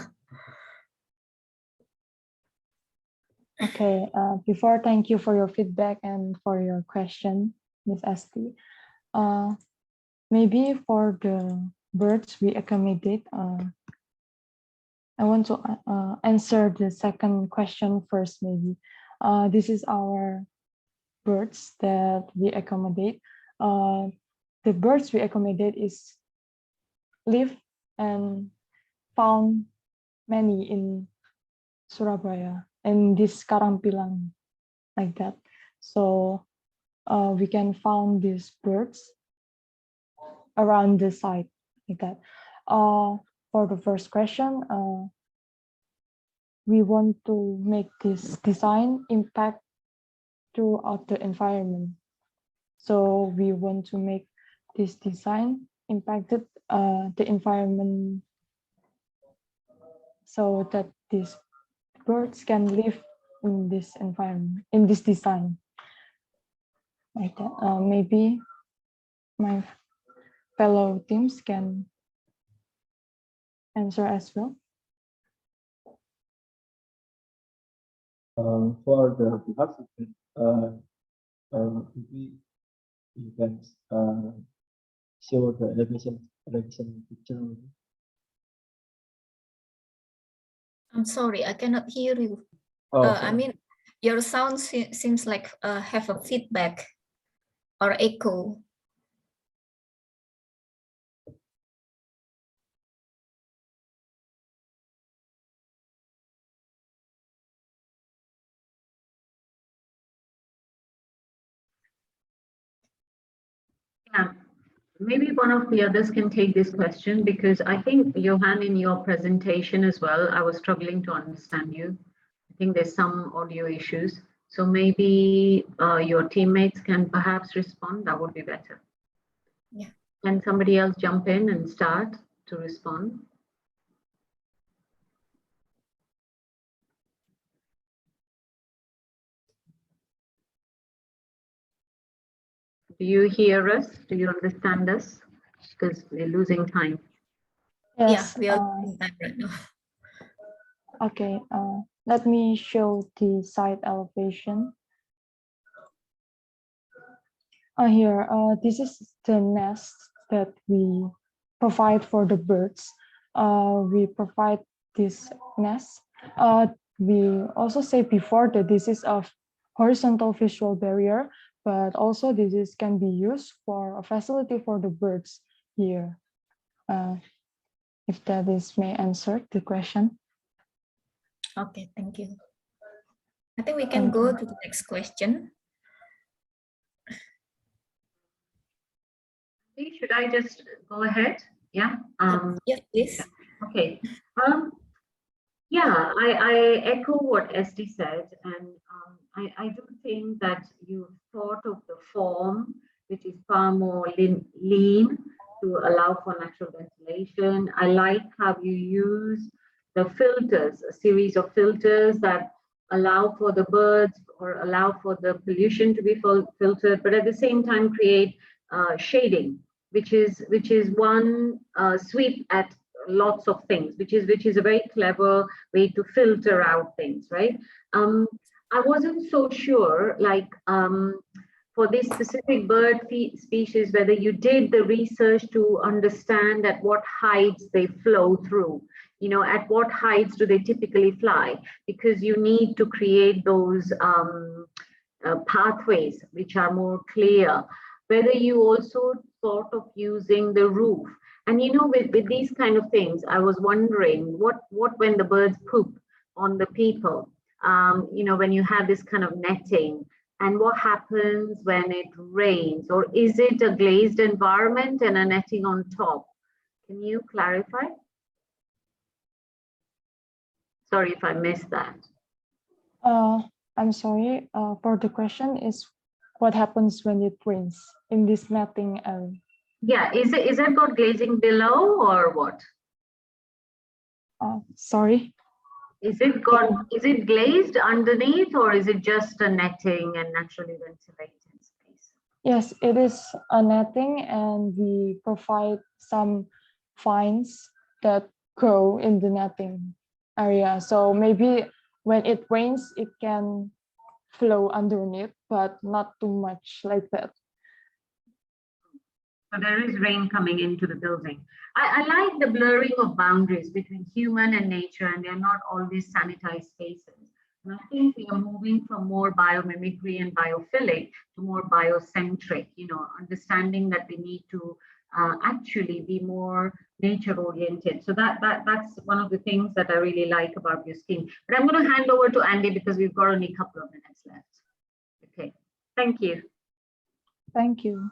Okay, before thank you for your feedback and for your question, Miss Esti. Maybe for the birds we accommodate, I want to answer the second question first, maybe. This is our birds that we accommodate. The birds we accommodate is live and found many in Surabaya and this Karampilang, like that. So we can found these birds around the site, like that. For the first question, we want to make this design impact throughout the environment. So we want to make this design impacted the environment so that these birds can live in this environment, in this design. Like that. Maybe my fellow teams can answer as well. For the behalf we can show the elevation picture. I'm sorry, I cannot hear you. Oh, I mean, your sound seems like have a feedback or echo. Yeah, maybe one of the others can take this question because I think, Johan, in your presentation as well, I was struggling to understand you. I think there's some audio issues. So maybe your teammates can perhaps respond. That would be better. Yeah. Can somebody else jump in and start to respond? Do you hear us? Do you understand us? Because we're losing time. Yes. Yeah, we are losing time right now. Okay, let me show the site elevation. Here, this is the nest that we provide for the birds. We provide this nest. We also say before that this is a horizontal visual barrier, but also this can be used for a facility for the birds here. If that is may answer the question. Okay, thank you. I think we can go to the next question. Should I just go ahead? Yeah. Yes, please. Okay. Yeah, I echo what Esti said, and I do think that you've thought of the form, which is far more lean to allow for natural ventilation. I like how you use the filters, a series of filters that allow for the birds or allow for the pollution to be filtered, but at the same time create shading, which is one sweep at lots of things, which is a very clever way to filter out things, right? I wasn't so sure, like for this specific bird species, whether you did the research to understand at what heights they flow through. You know, at what heights do they typically fly? Because you need to create those pathways which are more clear. Whether you also thought of using the roof. And you know, with these kind of things, I was wondering what when the birds poop on the people, you know, when you have this kind of netting, and what happens when it rains, or is it a glazed environment and a netting on top? Can you clarify? Sorry if I missed that. I'm sorry, for the question is what happens when it rains in this netting area. Yeah, is it got glazing below or what? Sorry. Is it glazed underneath or is it just a netting and naturally ventilated space? Yes, it is a netting, and we provide some vines that grow in the netting area. So maybe when it rains, it can flow underneath, but not too much like that. So there is rain coming into the building. I like the blurring of boundaries between human and nature, and they're not always sanitized spaces. And I think we are moving from more biomimicry and biophilic to more biocentric, understanding that we need to actually be more nature oriented. So that's one of the things that I really like about your scheme. But I'm going to hand over to Andy because we've got only a couple of minutes left. Okay, thank you. Thank you.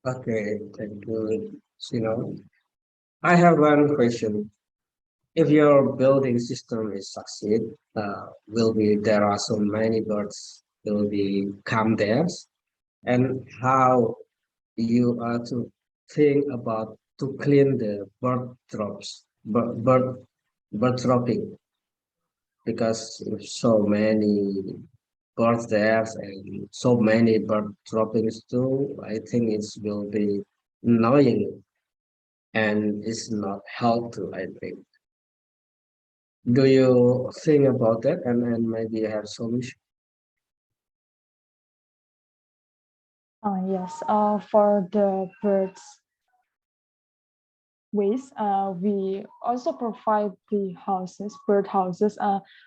Okay, thank you, Sino. I have one question. If your building system is succeed, there are so many birds will be come there, and how you are to think about to clean the bird dropping, because if so many birds there and so many bird droppings too, I think it will be annoying and it's not helpful, I think. Do you think about that and maybe have solution? Yes, for the birds waste, we also provide the bird houses.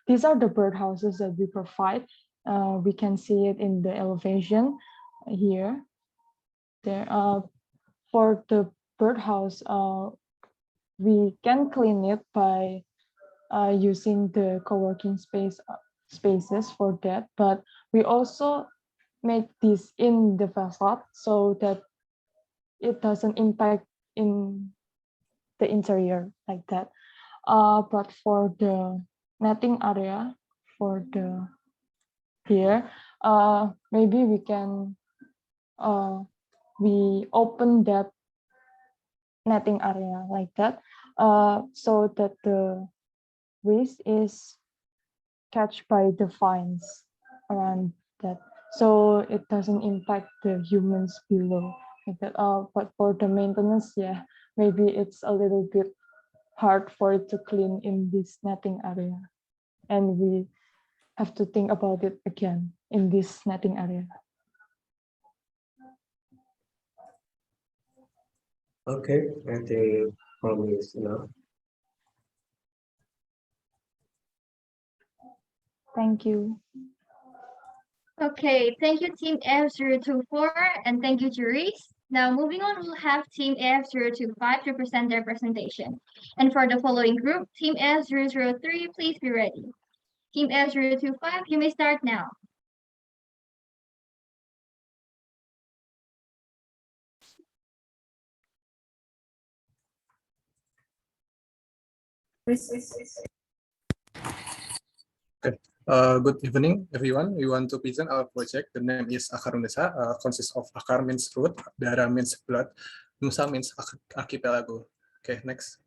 These are the bird houses that we provide. We can see it in the elevation here. There, for the birdhouse, we can clean it by using the co-working spaces for that. But we also make this in the facade so that it doesn't impact in the interior like that. But for the netting area, for the here, maybe we can we open that netting area like that, so that the waste is catch by the vines around that, so it doesn't impact the humans below like that. But for the maintenance, yeah, maybe it's a little bit hard for it to clean in this netting area, and we have to think about it again in this netting area. Okay, I think probably is enough. Thank you. Okay, thank you Team F024 and thank you juries. Now moving on, we'll have Team F025 to present their presentation. And for the following group, Team F003, please be ready. Team F025, you may start now. Okay. Good evening, everyone. We want to present our project. The name is Akar Nusa. Consists of Akar means root, Dara means blood, Nusa means archipelago. Okay, next.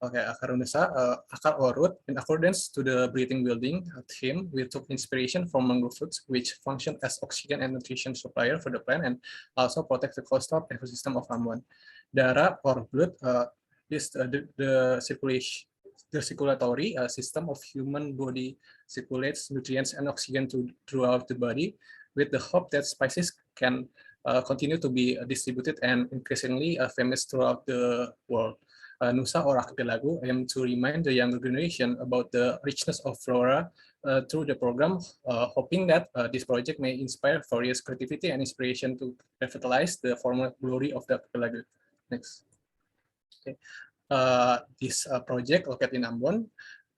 Okay, Akar Nusa, Akar or root. In accordance to the breathing building theme, we took inspiration from mangrove roots, which function as oxygen and nutrition supplier for the plant and also protect the coastal ecosystem of Ambon. Dara or blood is the circulatory system of human body circulates nutrients and oxygen throughout the body, with the hope that species can continue to be distributed and increasingly famous throughout the world. Nusa or archipelago aim to remind the younger generation about the richness of flora through the program, hoping that this project may inspire various creativity and inspiration to revitalize the former glory of the archipelago. Next. Okay. This project located in Ambon.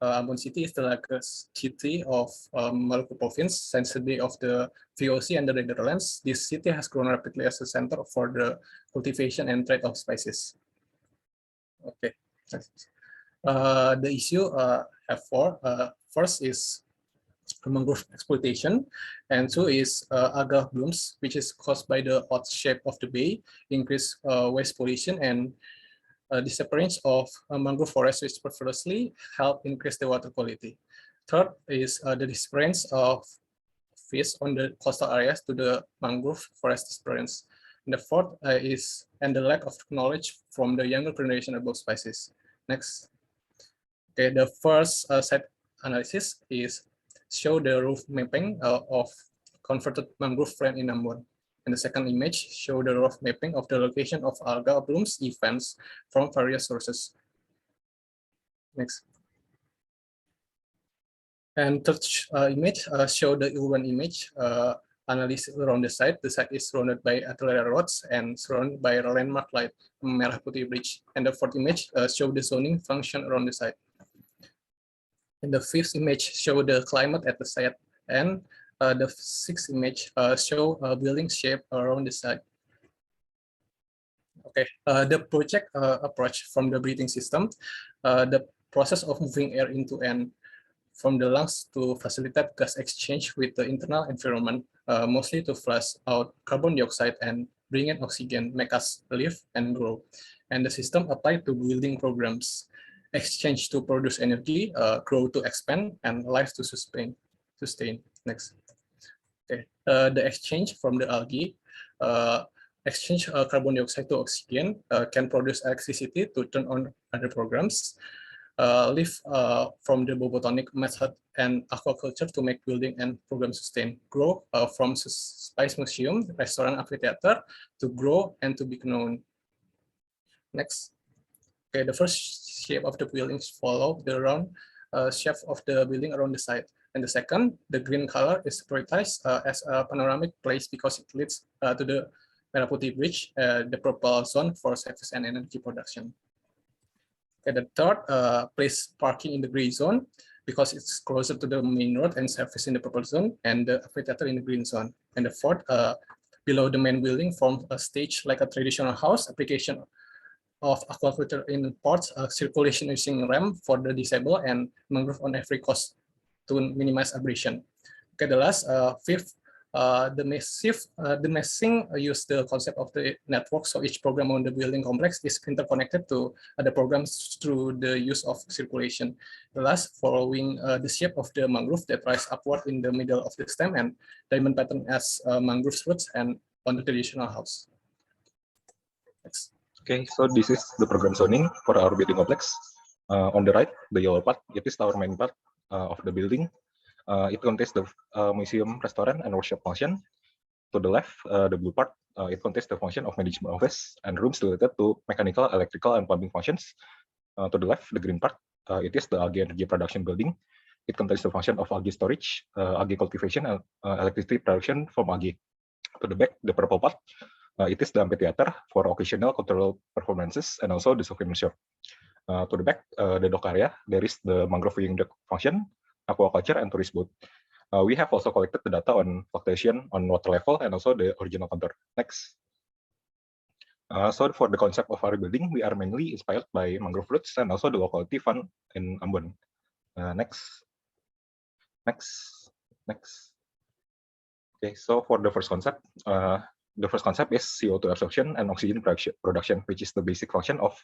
Ambon City is the largest city of Maluku Province, sensitivity of the VOC and the Netherlands. This city has grown rapidly as a center for the cultivation and trade of spices. Okay. The issue I have four. First is mangrove exploitation, and two is algal blooms, which is caused by the odd shape of the bay, increased waste pollution, and disappearance of mangrove forests, which perversely help increase the water quality. Third is the disappearance of fish on the coastal areas to the mangrove forest disappearance. And the fourth is the lack of knowledge from the younger generation about species. Next. Okay, the first site analysis is show the roof mapping of converted mangrove frame in Ambon. And the second image show the rough mapping of the location of algal blooms events from various sources. Next. And third image show the urban image analysis around the site. The site is surrounded by artillery roads and surrounded by a landmark like Merah Putih Bridge. And the fourth image show the zoning function around the site. And the fifth image show the climate at the site. And the sixth image show a building shape around the site. Okay, the project approach from the breathing system, the process of moving air into and from the lungs to facilitate gas exchange with the internal environment, mostly to flush out carbon dioxide and bring in oxygen, make us live and grow. And the system applied to building programs, exchange to produce energy, grow to expand, and life to sustain. Next. Okay, the exchange from the algae, exchange carbon dioxide to oxygen, can produce electricity to turn on other programs, live from the botanic method and aquaculture to make building and program sustain, grow from spice museum, restaurant, amphitheater to grow and to be known. Next. Okay, the first shape of the buildings follow the round shape of the building around the site. And the second, the green color is prioritized as a panoramic place because it leads to the Merah Putih Bridge, the purple zone for service and energy production. Okay, the third, place parking in the gray zone because it's closer to the main road and service in the purple zone, and the amphitheater in the green zone. And the fourth, below the main building forms a stage like a traditional house, application of aquaculture in ports, circulation using ramp for the disabled, and mangrove on every coast to minimize abrasion. Okay, the last, fifth, the meshing use the concept of the network, so each program on the building complex is interconnected to other programs through the use of circulation. The last, following the shape of the mangrove that rise upward in the middle of the stem and diamond pattern as mangrove roots and on the traditional house. Next. Okay, so this is the program zoning for our building complex. On the right, the yellow part, it is our main part of the building. It contains the museum, restaurant, and workshop function. To the left, the blue part, it contains the function of management office and rooms related to mechanical, electrical, and plumbing functions. To the left, the green part, it is the algae energy production building. It contains the function of algae storage, algae cultivation, and electricity production from algae. To the back, the purple part, it is the amphitheater for occasional cultural performances and also the souvenir shop. To the back, the dock area, there is the mangrove viewing deck function, aquaculture, and tourist boat. We have also collected the data on fluctuation on water level and also the original contour. Next. So for the concept of our building, we are mainly inspired by mangrove roots and also the locality found in Ambon. Next. Okay, so for the first concept is CO2 absorption and oxygen production, which is the basic function of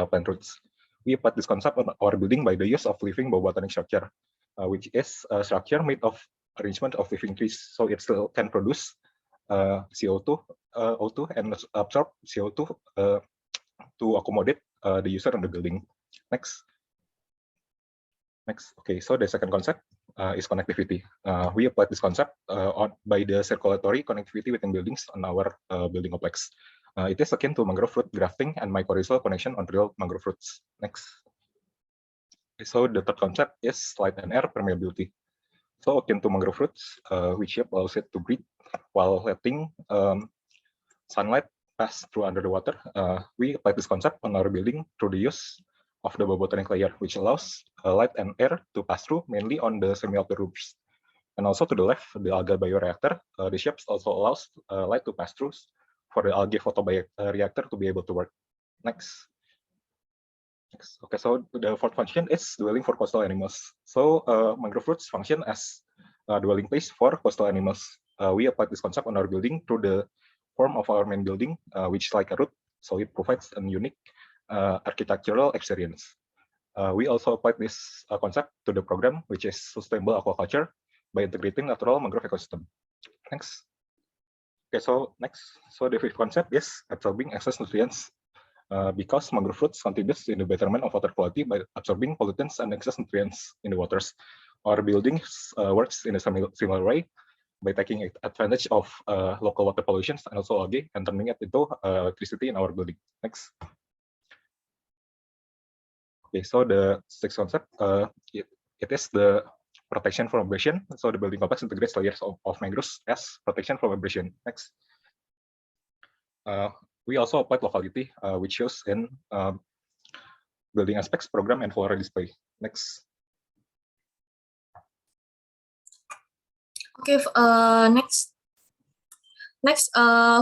plant roots. We applied this concept on our building by the use of living botanic structure, which is a structure made of arrangement of living trees, so it still can produce CO2, O2, and absorb CO2 to accommodate the user on the building. Next. Okay, so the second concept is connectivity. We applied this concept by the circulatory connectivity within buildings on our building complex. It is akin to mangrove root grafting and mycorrhizal connection on real mangrove roots. Next. So the third concept is light and air permeability. So akin to mangrove roots, which shape allows it to breathe while letting sunlight pass through under the water. We apply this concept on our building through the use of the botanic layer, which allows light and air to pass through mainly on the semi-outer roofs. And also to the left, the algal bioreactor, the shapes also allows light to pass through for the algae photoreactor to be able to work. Next. Okay, so the fourth function is dwelling for coastal animals. So mangrove roots function as dwelling place for coastal animals. We applied this concept on our building through the form of our main building, which is like a root, so it provides a unique architectural experience. We also applied this concept to the program, which is sustainable aquaculture, by integrating natural mangrove ecosystem. Thanks. Okay, so next, so the fifth concept is absorbing excess nutrients. Because mangrove roots contributes in the betterment of water quality by absorbing pollutants and excess nutrients in the waters. Our building works in a similar way by taking advantage of local water pollutions and also algae and turning it into electricity in our building. Next. Okay, so the sixth concept, it is the protection from abrasion. So the building complex integrates layers of mangroves as protection from abrasion. Next. We also applied locality, which shows in building aspects, program, and floral display. Next. Okay, next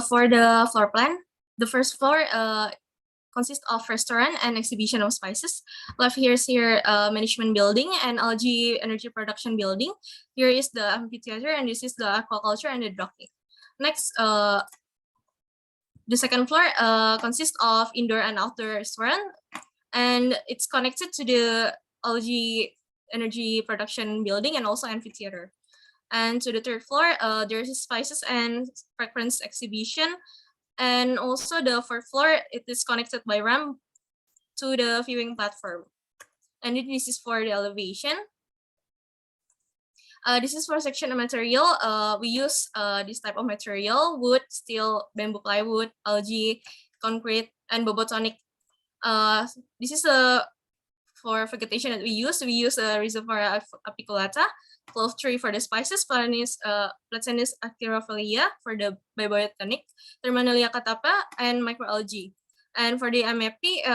for the floor plan, the first floor consists of restaurant and exhibition of spices. Left here is management building and algae energy production building. Here is the amphitheater, and this is the aquaculture and the docking. Next, the second floor consists of indoor and outdoor restaurant, and it's connected to the algae energy production building and also amphitheater. And to the third floor, there's spices and fragrance exhibition. And also the fourth floor, it is connected by ramp to the viewing platform. And this is for the elevation. This is for section of material. We use this type of material: wood, steel, bamboo plywood, algae, concrete, and bobotonic. This is for vegetation that we use. We use a reservoir apiculata, clove tree for the spices, Platanus achirophylla for the biobotanic, Terminalia catapa, and microalgae. And for the MFP,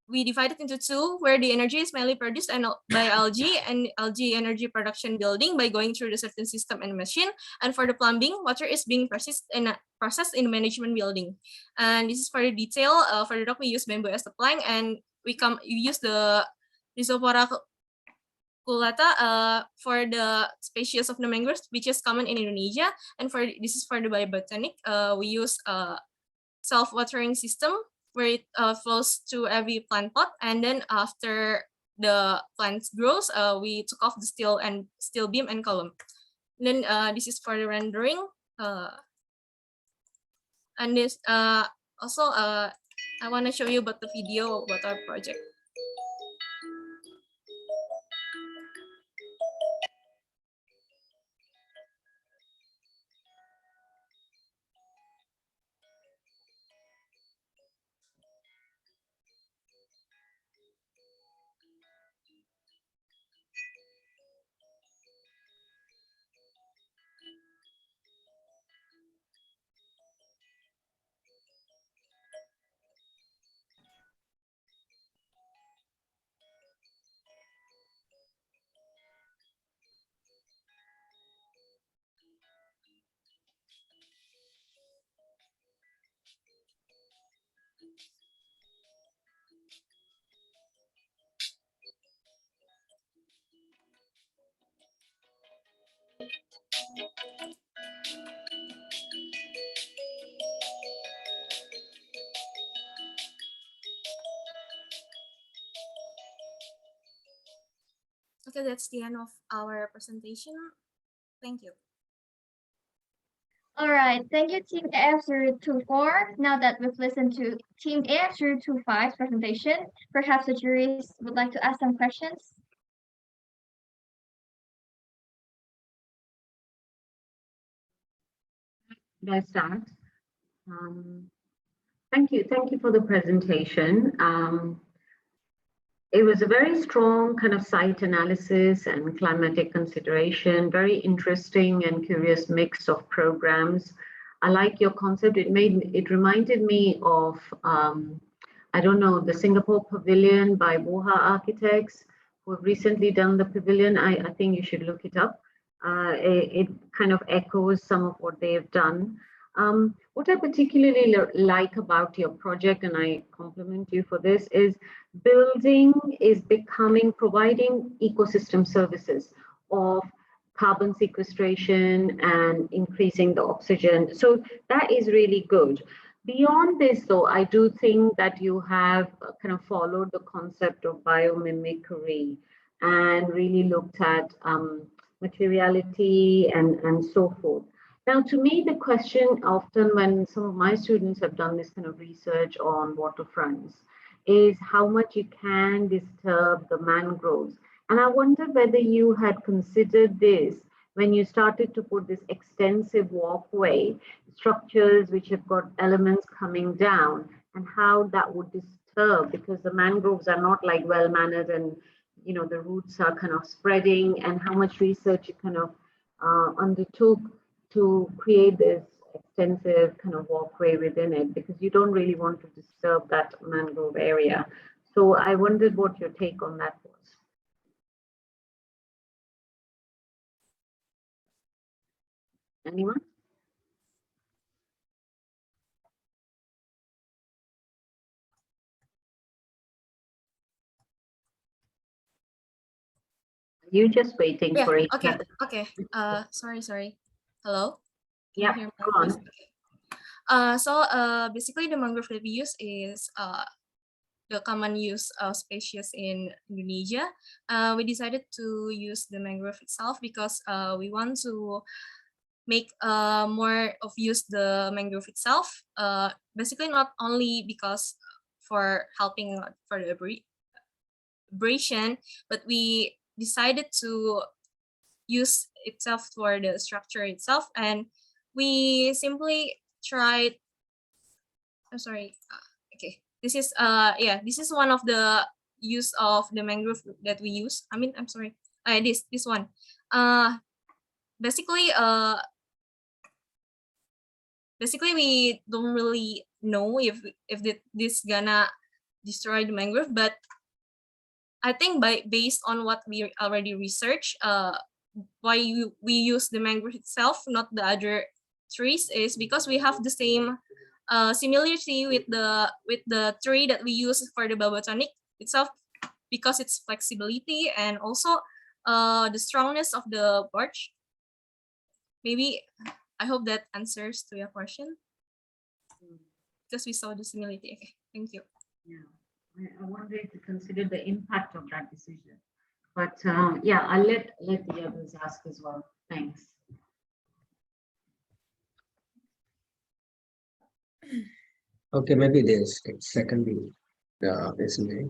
we divide it into two, where the energy is mainly produced by algae and algae energy production building by going through the certain system and machine. And for the plumbing, water is being processed in the management building. And this is for the detail. For the dock, we use bamboo as the plank, and we use the Rhizophora culata for the species of the mangroves, which is common in Indonesia. And this is for the biobotanic. We use a self-watering system where it flows to every plant pot, and then after the plant grows, we took off the steel beam and column. And then this is for the rendering, and this also I want to show you about the video about our project. Okay, that's the end of our presentation. Thank you. All right, thank you, Team AF024. Now that we've listened to Team AF025's presentation, perhaps the juries would like to ask some questions. Let's start. Thank you for the presentation. It was a very strong kind of site analysis and climatic consideration, very interesting and curious mix of programs. I like your concept. It reminded me of, I don't know, the Singapore Pavilion by Boha Architects, who have recently done the pavilion. I think you should look it up. It kind of echoes some of what they have done. What I particularly like about your project, and I compliment you for this, is building is providing ecosystem services. of carbon sequestration and increasing the oxygen. So that is really good. Beyond this, though, I do think that you have kind of followed the concept of biomimicry and really looked at materiality and so forth. Now, to me, the question often when some of my students have done this kind of research on waterfronts is how much you can disturb the mangroves. And I wonder whether you had considered this when you started to put this extensive walkway structures which have got elements coming down, and how that would disturb, because the mangroves are not like well mannered and the roots are kind of spreading, and how much research you kind of undertook to create this extensive kind of walkway within it, because you don't really want to disturb that mangrove area. So I wondered what your take on that was. Anyone? You just waiting Yeah, for it. okay. Sorry. Hello? Can Yeah, you hear my go voice? on. Okay. Basically the mangrove that we use is the common use species in Indonesia. We decided to use the mangrove itself because we want to make more of use the mangrove itself. Basically not only because for helping for the abrasion, but we decided to use itself for the structure itself, and we simply tried. I'm sorry. Okay, this is this is one of the use of the mangrove that we use. I'm sorry. This one. Basically we don't really know if this gonna destroy the mangrove, but I think based on what we already researched, why we use the mangrove itself, not the other trees, is because we have the same similarity with the tree that we use for the babotonic itself, because its flexibility and also the strongness of the bark. Maybe I hope that answers to your question, because we saw the similarity. Okay, thank you. Yeah. I wanted to consider the impact of that decision, but yeah, I'll let the others ask as well. Thanks. Okay, maybe there's secondly, isn't it?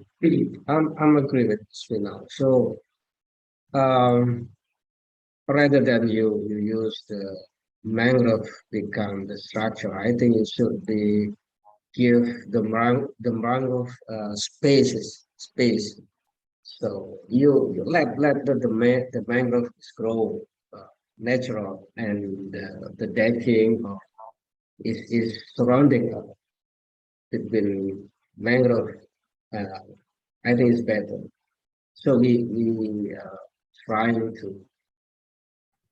I'm agree with Srina. So, rather than you use the mangrove become the structure, I think it should be give the mangrove space. So you let the mangrove grow natural, and the decking is surrounding between mangrove. Uh, I think it's better. So we trying to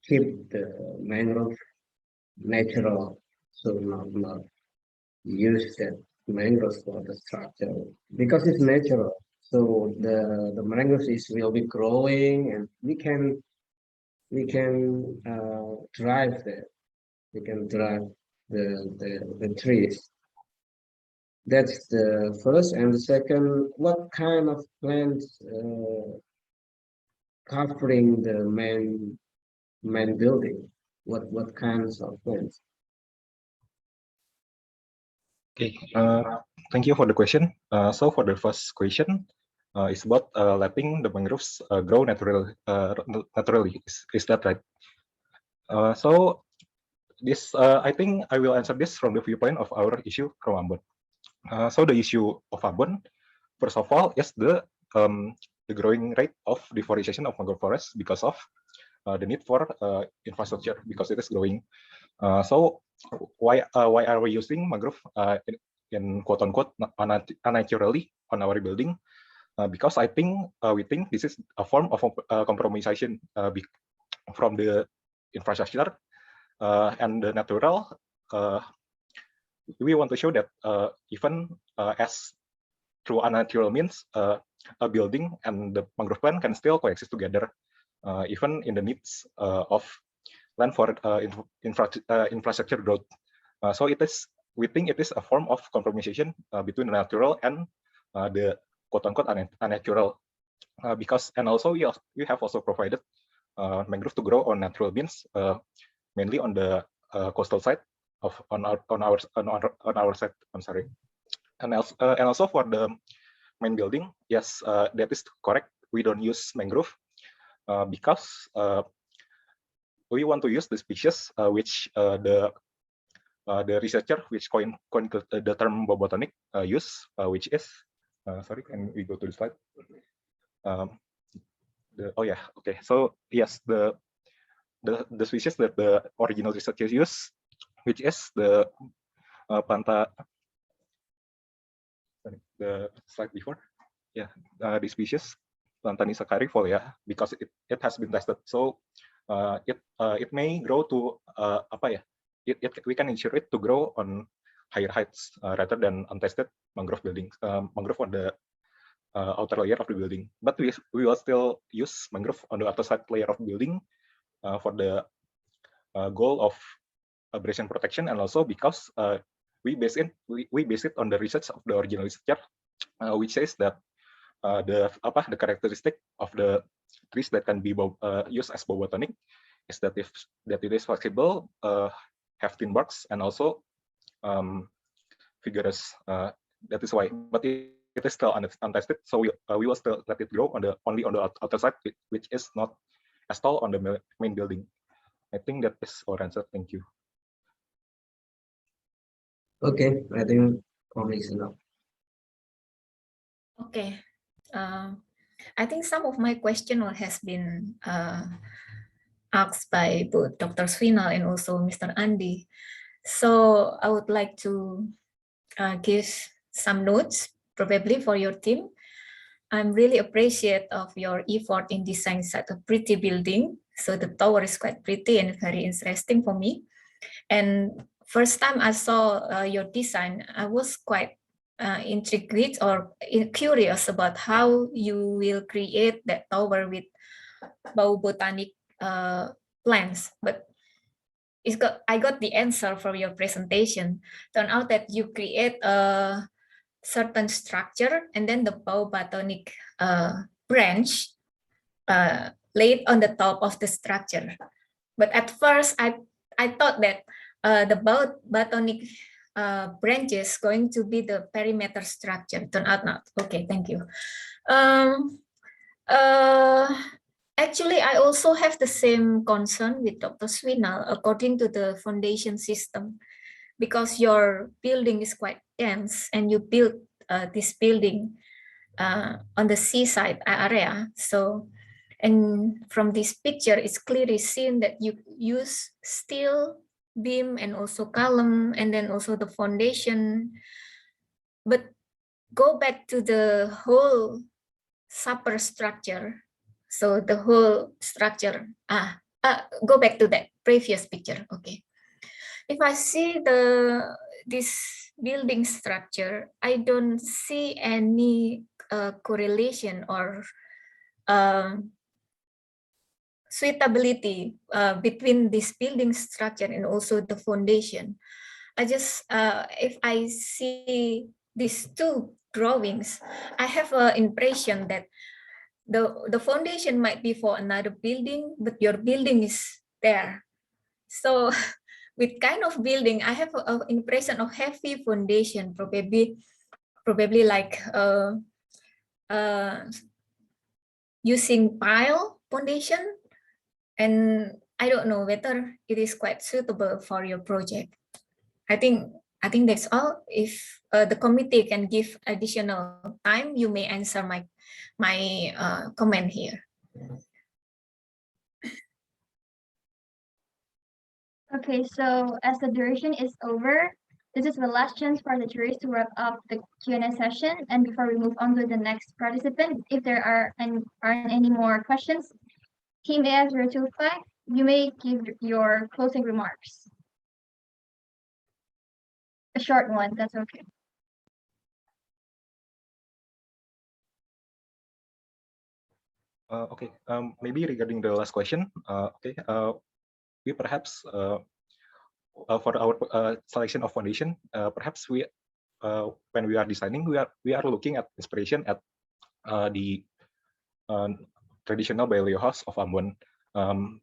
keep the mangrove natural, so not use that mangroves for the structure, because it's natural. So the mangroves will be growing, and we can drive that. We can drive the trees. That's the first. And the second, what kind of plants covering the main building? What kinds of plants? Okay, thank you for the question. So for the first question, it's about letting the mangroves grow naturally. Is that right? So this, I think I will answer this from the viewpoint of our issue from Ambon. So the issue of Ambon, first of all, is the growing rate of deforestation of mangrove forests because of the need for infrastructure, because it is growing. So why are we using mangrove in quote unquote unnaturally on our building? Because I think we think this is a form of compromisation from the infrastructure and the natural. We want to show that even as through unnatural means, a building and the mangrove plant can still coexist together. even in the needs of land for infrastructure growth. So we think it is a form of compromisation between the natural and the quote-unquote unnatural. And also we have also provided mangrove to grow on natural means, mainly on the coastal side on our side. I'm sorry, and also for the main building, yes, that is correct. We don't use mangrove because we want to use the species which the researcher which coined the term botanic use, which is sorry, can we go to the slide? Oh yeah, okay. So yes, the species that the original researchers use, which is the planta. The slide before, yeah, the species Plantani saccharifolia, because it has been tested. So it may grow to apa ya? We can ensure it to grow on higher heights rather than untested mangrove buildings, mangrove on the outer layer of the building. But we will still use mangrove on the outer side layer of the building for the goal of abrasion protection, and also because we base it on the research of the original researcher, which says that the characteristic of the trees that can be used as botanic is that it is flexible, have thin barks, and also vigorous. That is why, but it is still untested, so we will still let it grow only on the outer side, which is not as tall on the main building. I think that is our answer. Thank you. Okay, I think probably is enough. Okay. I think some of my question has been asked by both Dr. Swinal and also Mr. Andi. So I would like to give some notes, probably for your team. I'm really appreciate of your effort in designing such a pretty building. So the tower is quite pretty and very interesting for me. And first time I saw your design, I was quite intrigued or curious about how you will create that tower with botanic plants. But I got the answer from your presentation. Turn out that you create a certain structure and then the botanic branch laid on the top of the structure. But at first, I thought that the botanic branches going to be the perimeter structure. Turn out not. Okay, thank you. Actually, I also have the same concern with Dr. Swinal according to the foundation system, because your building is quite dense and you built this building on the seaside area. So, and from this picture, it's clearly seen that you use steel beam and also column and then also the foundation. But go back to the whole superstructure. So the whole structure, go back to that previous picture, okay. If I see this building structure, I don't see any correlation or suitability between this building structure and also the foundation. I just, if I see these two drawings, I have an impression that the foundation might be for another building, but your building is there. So with kind of building, I have an impression of heavy foundation, probably like using pile foundation, and I don't know whether it is quite suitable for your project. I think that's all. If the committee can give additional time, you may answer my comment here. Okay, so as the duration is over, this is the last chance for the jurors to wrap up the Q&A session. And before we move on to the next participant, if there aren't any more questions, Team AF025, you may give your closing remarks. A short one, that's okay. Okay, maybe regarding the last question, okay, we perhaps for our selection of foundation, perhaps we when we are designing, we are looking at inspiration at the traditional Bailey house of Ambon.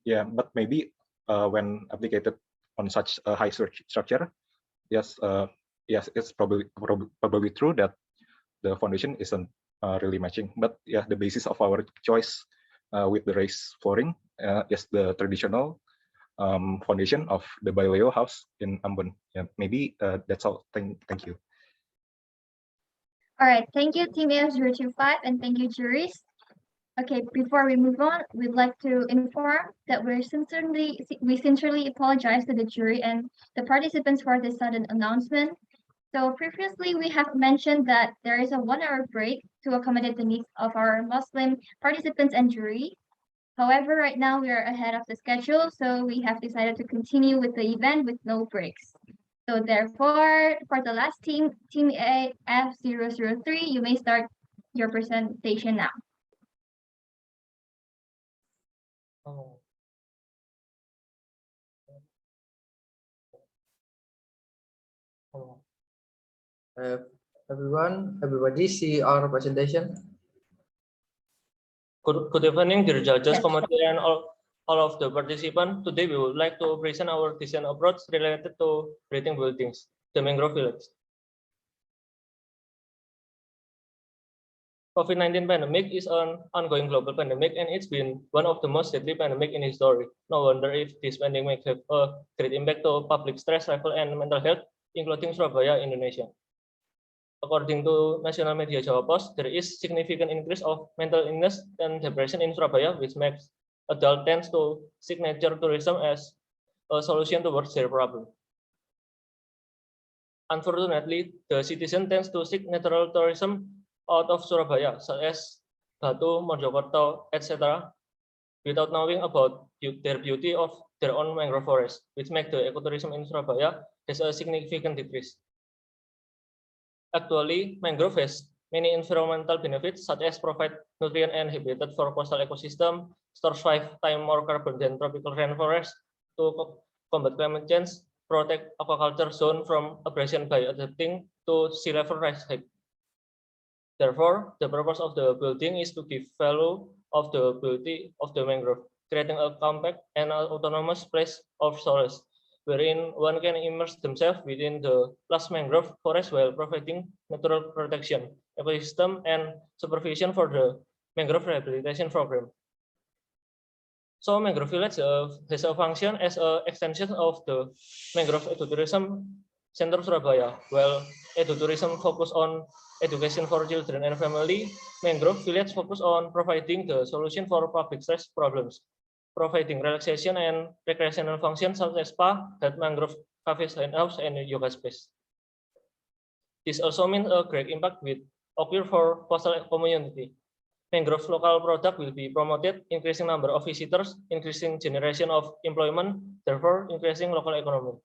Yeah, but maybe when applied on such a high structure, yes, yes, it's probably true that the foundation isn't really matching. But yeah, the basis of our choice with the raised flooring is the traditional foundation of the Bailey house in Ambon. Yeah, maybe that's all. Thank you. All right, thank you, Team AF025, and thank you, juries. Okay, before we move on, we'd like to inform that we sincerely apologize to the jury and the participants for this sudden announcement. So previously, we have mentioned that there is a 1-hour break to accommodate the needs of our Muslim participants and jury. However, right now we are ahead of the schedule, so we have decided to continue with the event with no breaks. So therefore, for the last team, Team AF003, you may start your presentation now. Everybody see our presentation? Good evening, dear judges, Yes. committee, and all of the participants. Today, we would like to present our design approach related to breathing buildings, the mangrove village. COVID-19 pandemic is an ongoing global pandemic, and it's been one of the most deadly pandemic in history. No wonder if this pandemic have a great impact to public stress level and mental health, including Surabaya, Indonesia. According to national media Jawa Post, there is significant increase of mental illness and depression in Surabaya, which makes adult tends to seek nature tourism as a solution towards their problem. Unfortunately, the citizen tends to seek natural tourism out of Surabaya, such as Batu, Mojokerto, etc., without knowing about their beauty of their own mangrove forest, which make the ecotourism in Surabaya has a significant decrease. Actually, mangrove has many environmental benefits, such as provide nutrient and habitat for coastal ecosystem, stores 5 times more carbon than tropical rainforest, to combat climate change, protect aquaculture zone from abrasion by adapting to sea level rise height. Therefore, the purpose of the building is to give value of the beauty of the mangrove, creating a compact and autonomous place of solace, wherein one can immerse themselves within the lush mangrove forest while providing natural protection, ecosystem, and supervision for the mangrove rehabilitation program. So mangrove village has a function as an extension of the mangrove ecotourism center Surabaya. While ecotourism focus on education for children and family, mangrove village focus on providing the solution for public stress problems, providing relaxation and recreational functions such as spa, health mangrove cafes, house, and yoga space. This also means a great impact with occur for coastal community. Mangrove local product will be promoted, increasing number of visitors, increasing generation of employment, therefore increasing local economy.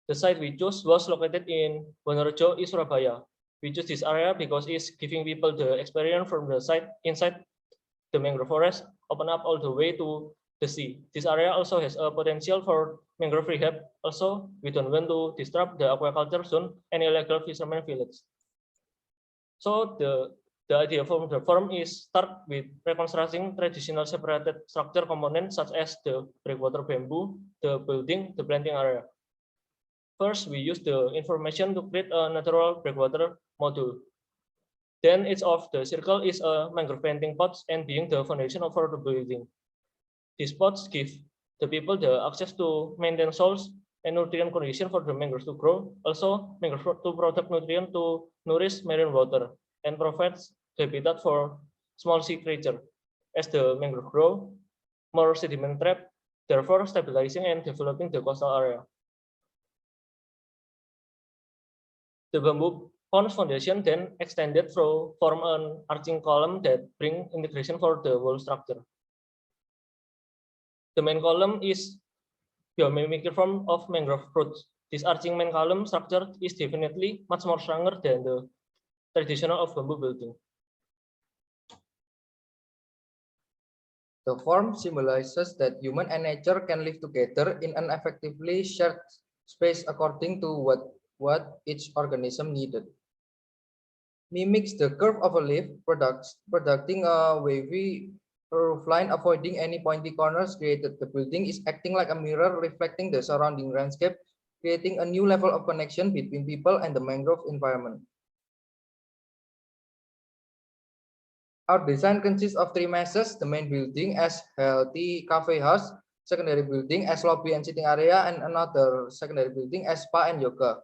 The site we chose was located in Wonorejo, Surabaya. We chose this area because it's giving people the experience from the site inside the mangrove forest, open up all the way to the sea. This area also has a potential for mangrove rehab. Also, we don't want to disrupt the aquaculture zone and illegal fisherman village. So the idea from the firm is start with reconstructing traditional separated structure components such as the breakwater bamboo, the building, the planting area. First, we use the information to create a natural breakwater module. Then each of the circle is a mangrove planting pots and being the foundation for the building. These pots give the people the access to maintain soils and nutrient condition for the mangroves to grow. Also, mangrove to produce nutrient to nourish marine water and provides habitat for small sea creature. As the mangrove grow, more sediment trap, therefore stabilizing and developing the coastal area. The bamboo ponds foundation then extended through form an arching column that bring integration for the wall structure. The main column is biomimicry form of mangrove roots. This arching main column structure is definitely much more stronger than the traditional of bamboo building. The form symbolizes that human and nature can live together in an effectively shared space according to what each organism needed. Mimics the curve of a leaf, producing a wavy roofline, avoiding any pointy corners created. The building is acting like a mirror, reflecting the surrounding landscape, creating a new level of connection between people and the mangrove environment. Our design consists of three masses: the main building as healthy cafe house, secondary building as lobby and sitting area, and another secondary building as spa and yoga.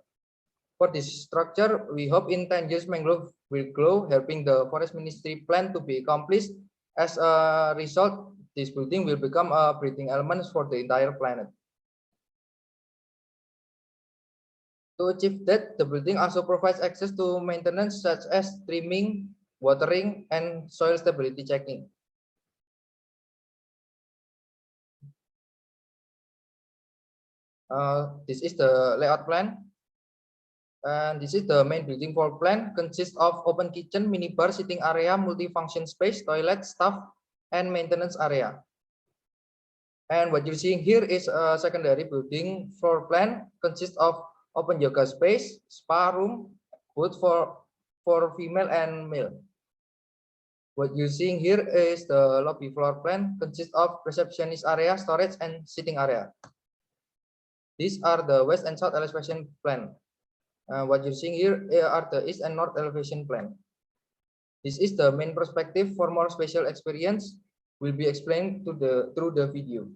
For this structure, we hope in 10 years mangrove will grow, helping the forest ministry plan to be accomplished. As a result, this building will become a breathing element for the entire planet. To achieve that, the building also provides access to maintenance such as trimming, watering, and soil stability checking. This is the layout plan. And this is the main building floor plan, consists of open kitchen, minibar, sitting area, multifunction space, toilet, staff, and maintenance area. And what you're seeing here is a secondary building floor plan, consists of open yoga space, spa room, both for female and male. What you're seeing here is the lobby floor plan, consists of receptionist area, storage, and sitting area. These are the west and south elevation plan. What you're seeing here are the east and north elevation plan. This is the main perspective. For more spatial experience will be explained through the video.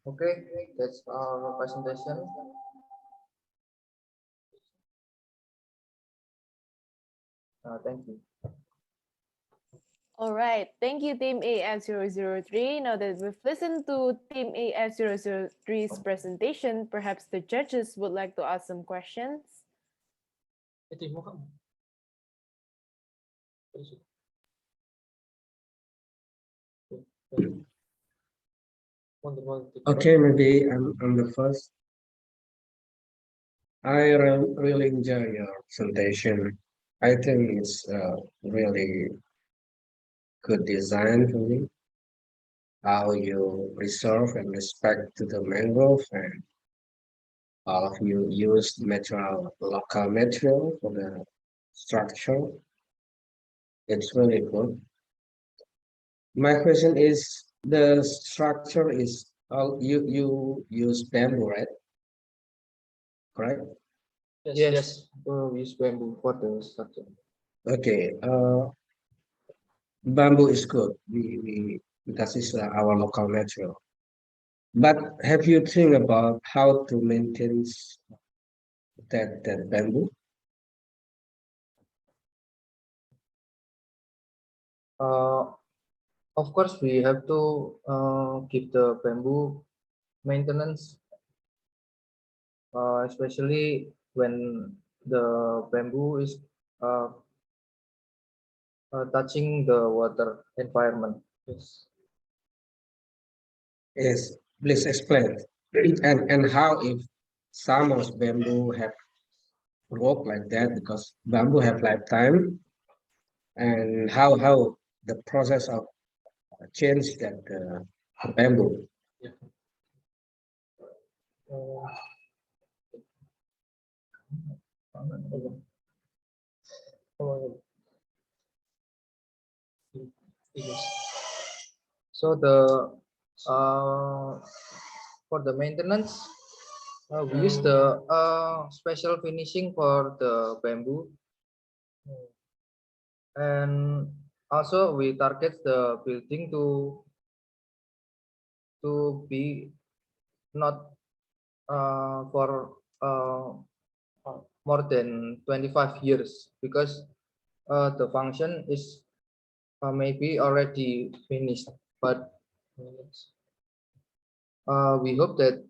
Okay, that's our presentation. Thank you. All right, thank you, Team AF003. Now that we've listened to Team AF003's presentation, perhaps the judges would like to ask some questions. Okay, maybe I'm the first. I really enjoy your presentation. I think it's really good design for me. How you preserve and respect to the mangrove and how you use local material for the structure. It's really good. My question is the structure is you use bamboo, right? Correct? Yes, we use bamboo for the structure. Okay. Bamboo is good. We because it's our local material. But have you think about how to maintain that bamboo? Of course, we have to keep the bamboo maintenance, especially when the bamboo is uh, touching the water environment. Yes. Yes, please explain. And how if some of bamboo have broke like that because bamboo have lifetime and how the process of change that bamboo. So for the maintenance, we use the special finishing for the bamboo, and also we target the building to be not for more than 25 years because the function is maybe already finished, but we hope that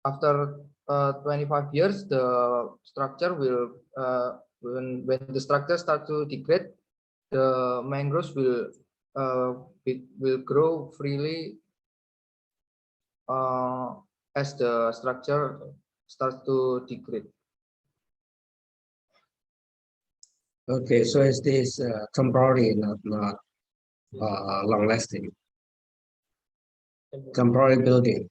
after 25 years the structure will when the structure starts to degrade, the mangroves will grow freely as the structure starts to degrade. Okay, so is this temporary, not long lasting? Temporary building.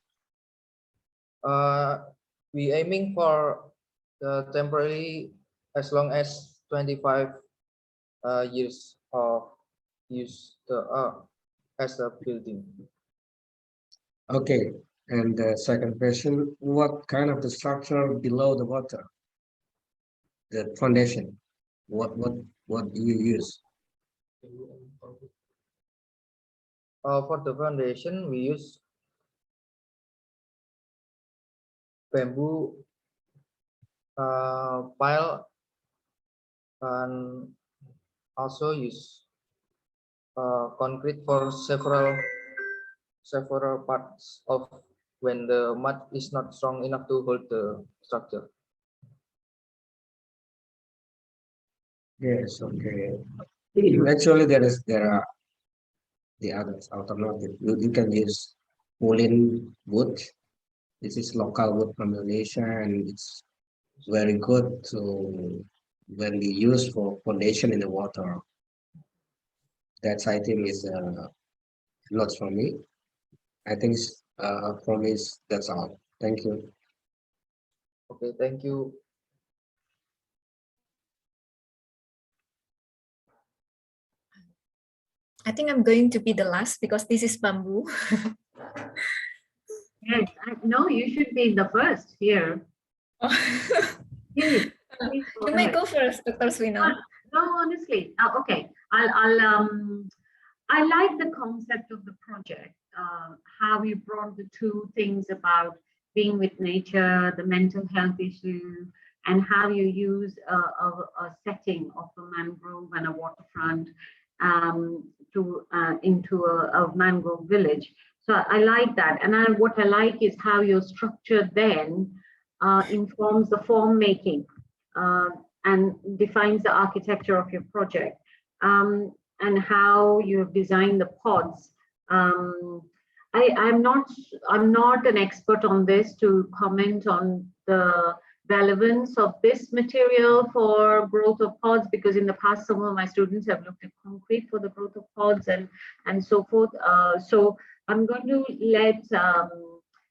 We aiming for the temporary as long as 25 years of use the as a building. Okay, and the second question, what kind of the structure below the water? The foundation, what do you use? For the foundation, we use bamboo pile and also use concrete for several parts of when the mud is not strong enough to hold the structure. Yes, okay. Actually, there are the others alternative. You can use woolen wood. This is local wood from Malaysia, and it's very good to when we use for foundation in the water. That's I think is not for me. I think for me that's all. Thank you. Okay, thank you. I think I'm going to be the last because this is bamboo. Yes, no, you should be the first here. Please, You may go first, Dr. Swina. No, honestly, okay. I like the concept of the project, how you brought the two things about being with nature, the mental health issue, and how you use a setting of a mangrove and a waterfront into a mangrove village. So I like that. And what I like is how your structure then informs the form making and defines the architecture of your project, and how you have designed the pods. I'm not an expert on this to comment on the relevance of this material for growth of pods, because in the past some of my students have looked at concrete for the growth of pods and so forth. So I'm going to let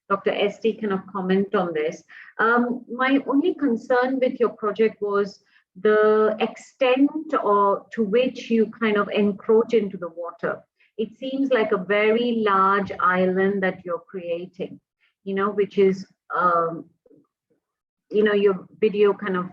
Dr. ST kind of comment on this. My only concern with your project was the extent to which you kind of encroach into the water. It seems like a very large island that you're creating, which is, your video kind of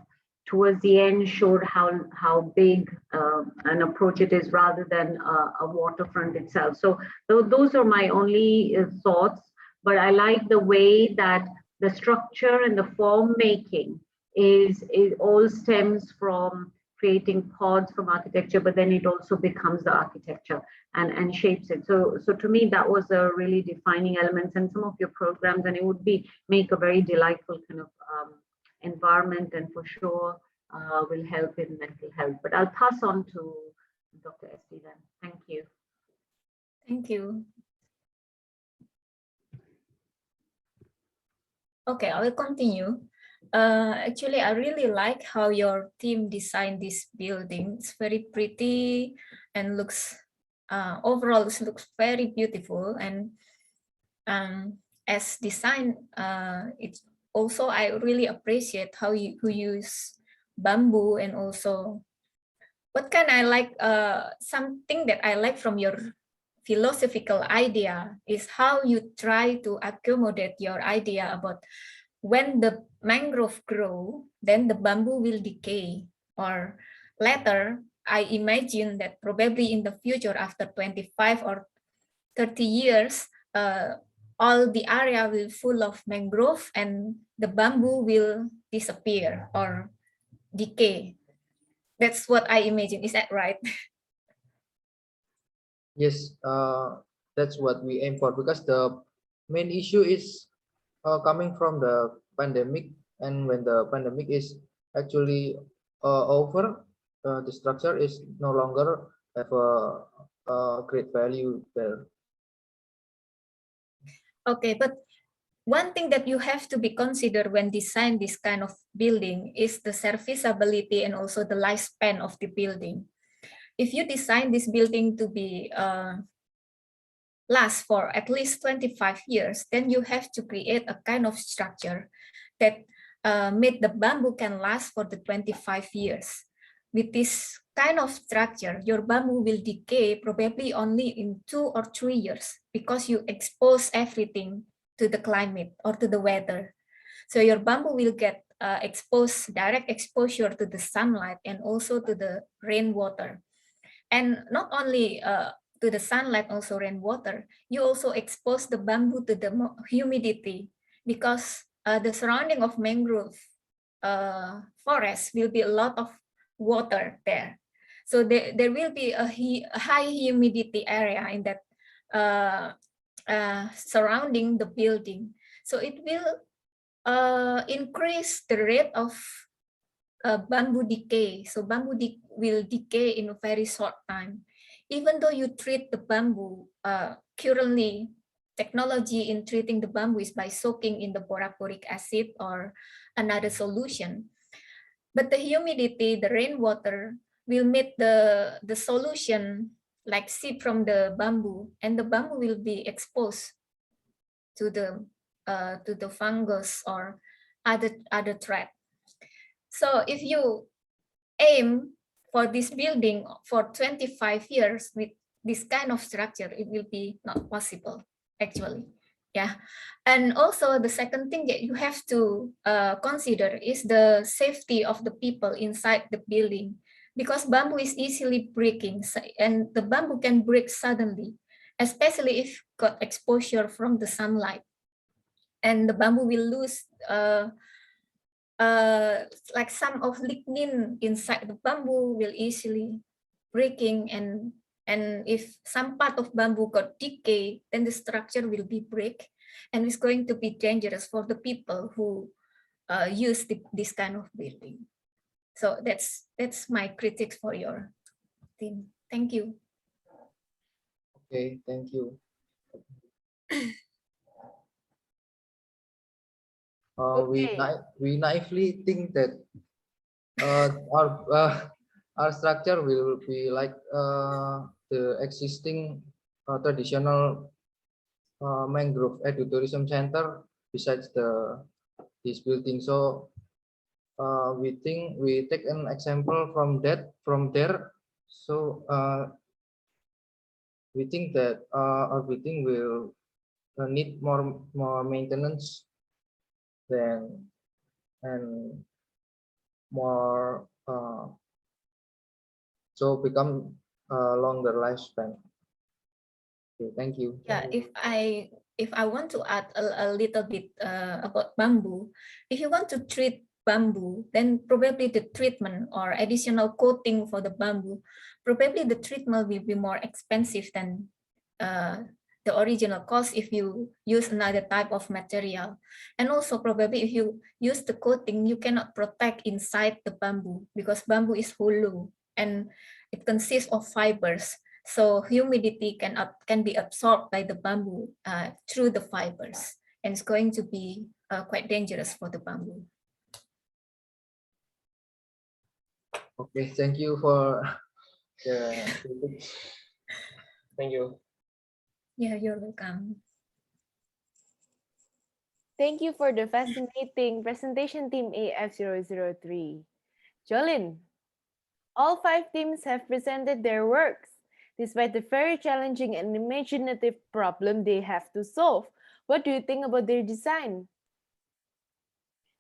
towards the end showed how big an approach it is rather than a waterfront itself. So those are my only thoughts, but I like the way that the structure and the form making is all stems from creating pods from architecture, but then it also becomes the architecture and shapes it. So to me, that was a really defining element, and some of your programs, and it would make a very delightful kind of environment, and for sure will help in mental health. But I'll pass on to Dr. ST then. Thank you. Thank you. Okay, I will continue. Actually, I really like how your team designed this building. It's very pretty and looks, overall, it looks very beautiful. And as design, it's also, I really appreciate how you use bamboo, and also what can I like, something that I like from your philosophical idea is how you try to accommodate your idea about when the mangrove grow, then the bamboo will decay, or later, I imagine that probably in the future, after 25 or 30 years, all the area will full of mangrove and the bamboo will disappear or decay. That's what I imagine. Is that right? Yes, that's what we aim for, because the main issue is coming from the pandemic, and when the pandemic is actually over, the structure is no longer have a great value there. Okay, but one thing that you have to be considered when design this kind of building is the serviceability and also the lifespan of the building. If you design this building to be last for at least 25 years, then you have to create a kind of structure that made the bamboo can last for the 25 years. With this kind of structure, your bamboo will decay probably only in 2 or 3 years because you expose everything to the climate or to the weather. So your bamboo will get exposed, direct exposure to the sunlight and also to the rainwater. And not only to the sunlight, also rainwater, you also expose the bamboo to the humidity, because the surrounding of mangrove forest will be a lot of water there. So there will be a high humidity area in that surrounding the building. So it will increase the rate of bamboo decay. So bamboo will decay in a very short time. Even though you treat the bamboo, currently technology in treating the bamboo is by soaking in the boric acid or another solution. But the humidity, the rainwater will make the solution like seep from the bamboo, and the bamboo will be exposed to the fungus or other threat. So if you aim for this building for 25 years with this kind of structure, it will be not possible, actually. Yeah. And also the second thing that you have to consider is the safety of the people inside the building, because bamboo is easily breaking, and the bamboo can break suddenly, especially if got exposure from the sunlight. And the bamboo will lose like some of lignin inside the bamboo will easily breaking, and And if some part of bamboo got decay, then the structure will be break, and it's going to be dangerous for the people who use this kind of building. So that's my critics for your team. Thank you. Okay, thank you. We naively think that our structure will be like the existing traditional mangrove ecotourism center besides this building. So we think we take an example from there. So we think that our building will need more maintenance than and more so become a longer lifespan. Okay, thank you. Yeah, if I want to add a little bit about bamboo, if you want to treat bamboo, then probably the treatment or additional coating for the bamboo, probably the treatment will be more expensive than the original cost if you use another type of material. And also probably if you use the coating, you cannot protect inside the bamboo because bamboo is hollow and it consists of fibers. So humidity can be absorbed by the bamboo through the fibers, and it's going to be quite dangerous for the bamboo. Okay, thank you for the Thank you. Yeah, you're welcome. Thank you for the fascinating presentation, Team AF003. Jolin, all 5 teams have presented their works. Despite the very challenging and imaginative problem they have to solve, what do you think about their design?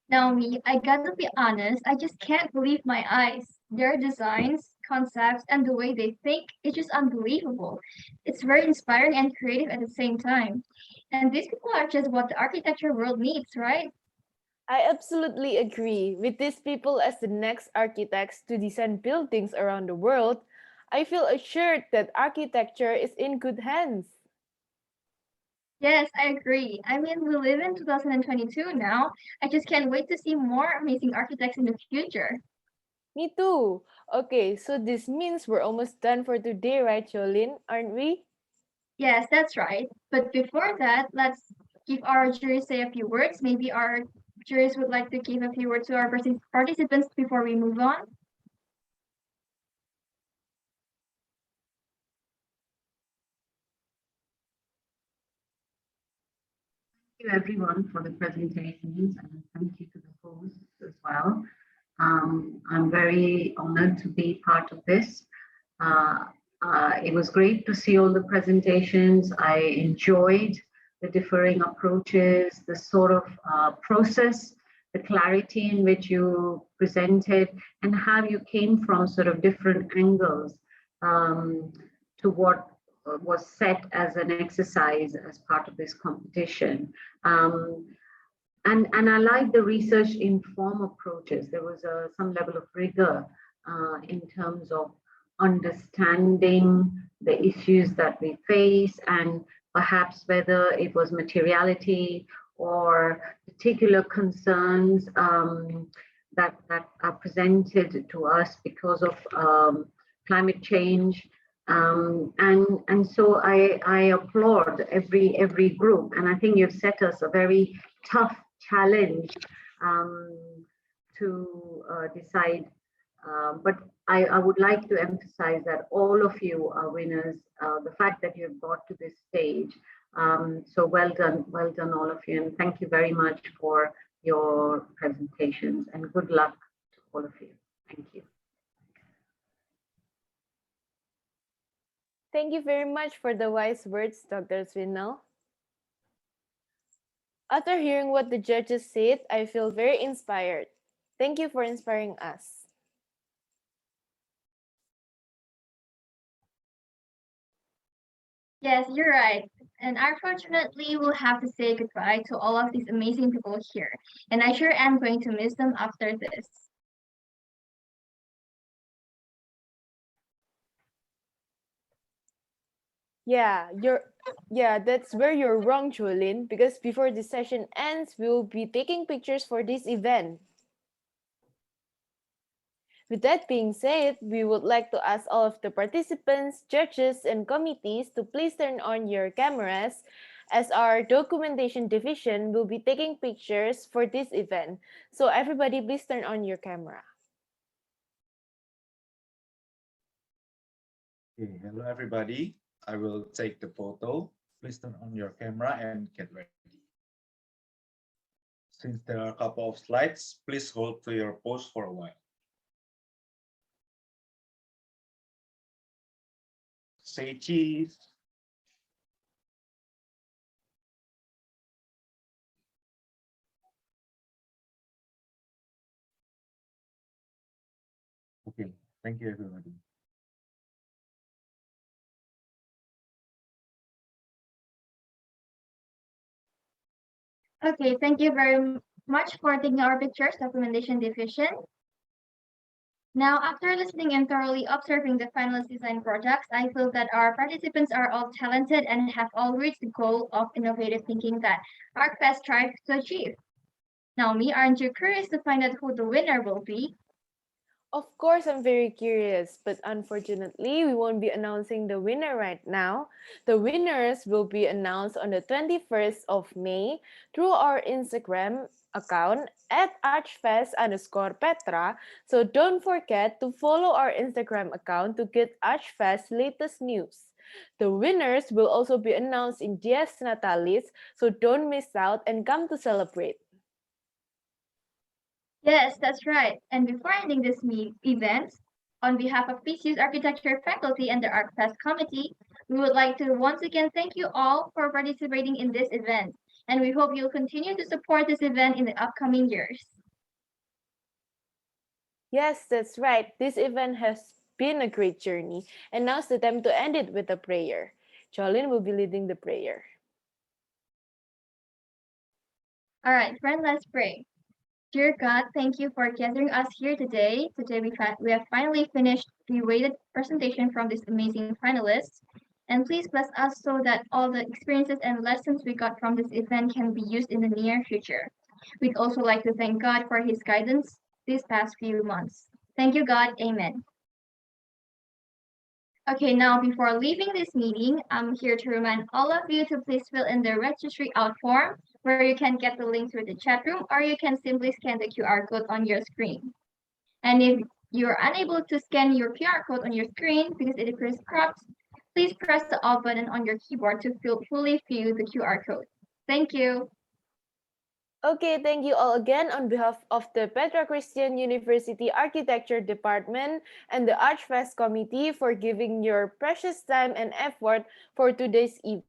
Naomi, I gotta be honest, I just can't believe my eyes. Their designs, concepts, and the way they think, it's just unbelievable. It's very inspiring and creative at the same time. And these people are just what the architecture world needs, right? I absolutely agree. With these people as the next architects to design buildings around the world, I feel assured that architecture is in good hands. Yes, I agree. I mean, we live in 2022 now. I just can't wait to see more amazing architects in the future. Me too. Okay, so this means we're almost done for today, right, Jolene? Aren't we? Yes, that's right. But before that, let's give our jury say a few words. Maybe our jurors would like to give a few words to our participants before we move on. Thank you everyone for the presentations and thank you to the hosts as well. I'm very honored to be part of this. It was great to see all the presentations. I enjoyed the differing approaches, the sort of process, the clarity in which you presented, and how you came from sort of different angles to what was set as an exercise as part of this competition. And I like the research informed approaches. There was some level of rigor in terms of understanding the issues that we face and perhaps whether it was materiality or particular concerns that are presented to us because of climate change. And so I applaud every group, and I think you've set us a very tough challenge to decide. But I would like to emphasize that all of you are winners. The fact that you've got to this stage. So well done all of you, and thank you very much for your presentations, and good luck to all of you. Thank you. Thank you very much for the wise words, Dr. Swinell. After hearing what the judges said, I feel very inspired. Thank you for inspiring us. Yes, you're right. And unfortunately, we'll have to say goodbye to all of these amazing people here. And I sure am going to miss them after this. That's where you're wrong, Jolene, because before the session ends, we'll be taking pictures for this event. With that being said, we would like to ask all of the participants, judges, and committees to please turn on your cameras as our documentation division will be taking pictures for this event. So everybody please turn on your camera. Okay, hello everybody. I will take the photo. Please turn on your camera and get ready. Since there are a couple of slides, please hold to your pose for a while. Say cheese. Okay, thank you everybody. Okay, thank you very much for taking our pictures, documentation division. Now, after listening and thoroughly observing the finalist design projects, I feel that our participants are all talented and have all reached the goal of innovative thinking that ArchFest strives to achieve. Naomi, aren't you curious to find out who the winner will be? Of course, I'm very curious, but unfortunately, we won't be announcing the winner right now. The winners will be announced on the 21st of May through our Instagram account at ArchFest_Petra. So don't forget to follow our Instagram account to get ArchFest latest news. The winners will also be announced in Dies Natalis, so don't miss out and come to celebrate. Yes, that's right. And before ending this event, on behalf of PCU's architecture faculty and the ArchFest committee, we would like to once again thank you all for participating in this event. And we hope you'll continue to support this event in the upcoming years. Yes, that's right. This event has been a great journey, and now's the time to end it with a prayer. Jolene will be leading the prayer. All right, friend, let's pray. Dear God, thank you for gathering us here today. Today we have finally finished the awaited presentation from these amazing finalists. And please bless us so that all the experiences and lessons we got from this event can be used in the near future. We'd also like to thank God for his guidance these past few months. Thank you, God. Amen. Okay, now before leaving this meeting, I'm here to remind all of you to please fill in the registry out form where you can get the link through the chat room or you can simply scan the QR code on your screen. And if you're unable to scan your QR code on your screen because it appears cropped, please press the Alt button on your keyboard to fully view the QR code. Thank you. Okay, thank you all again on behalf of the Petra Christian University Architecture Department and the ArchFest Committee for giving your precious time and effort for today's event.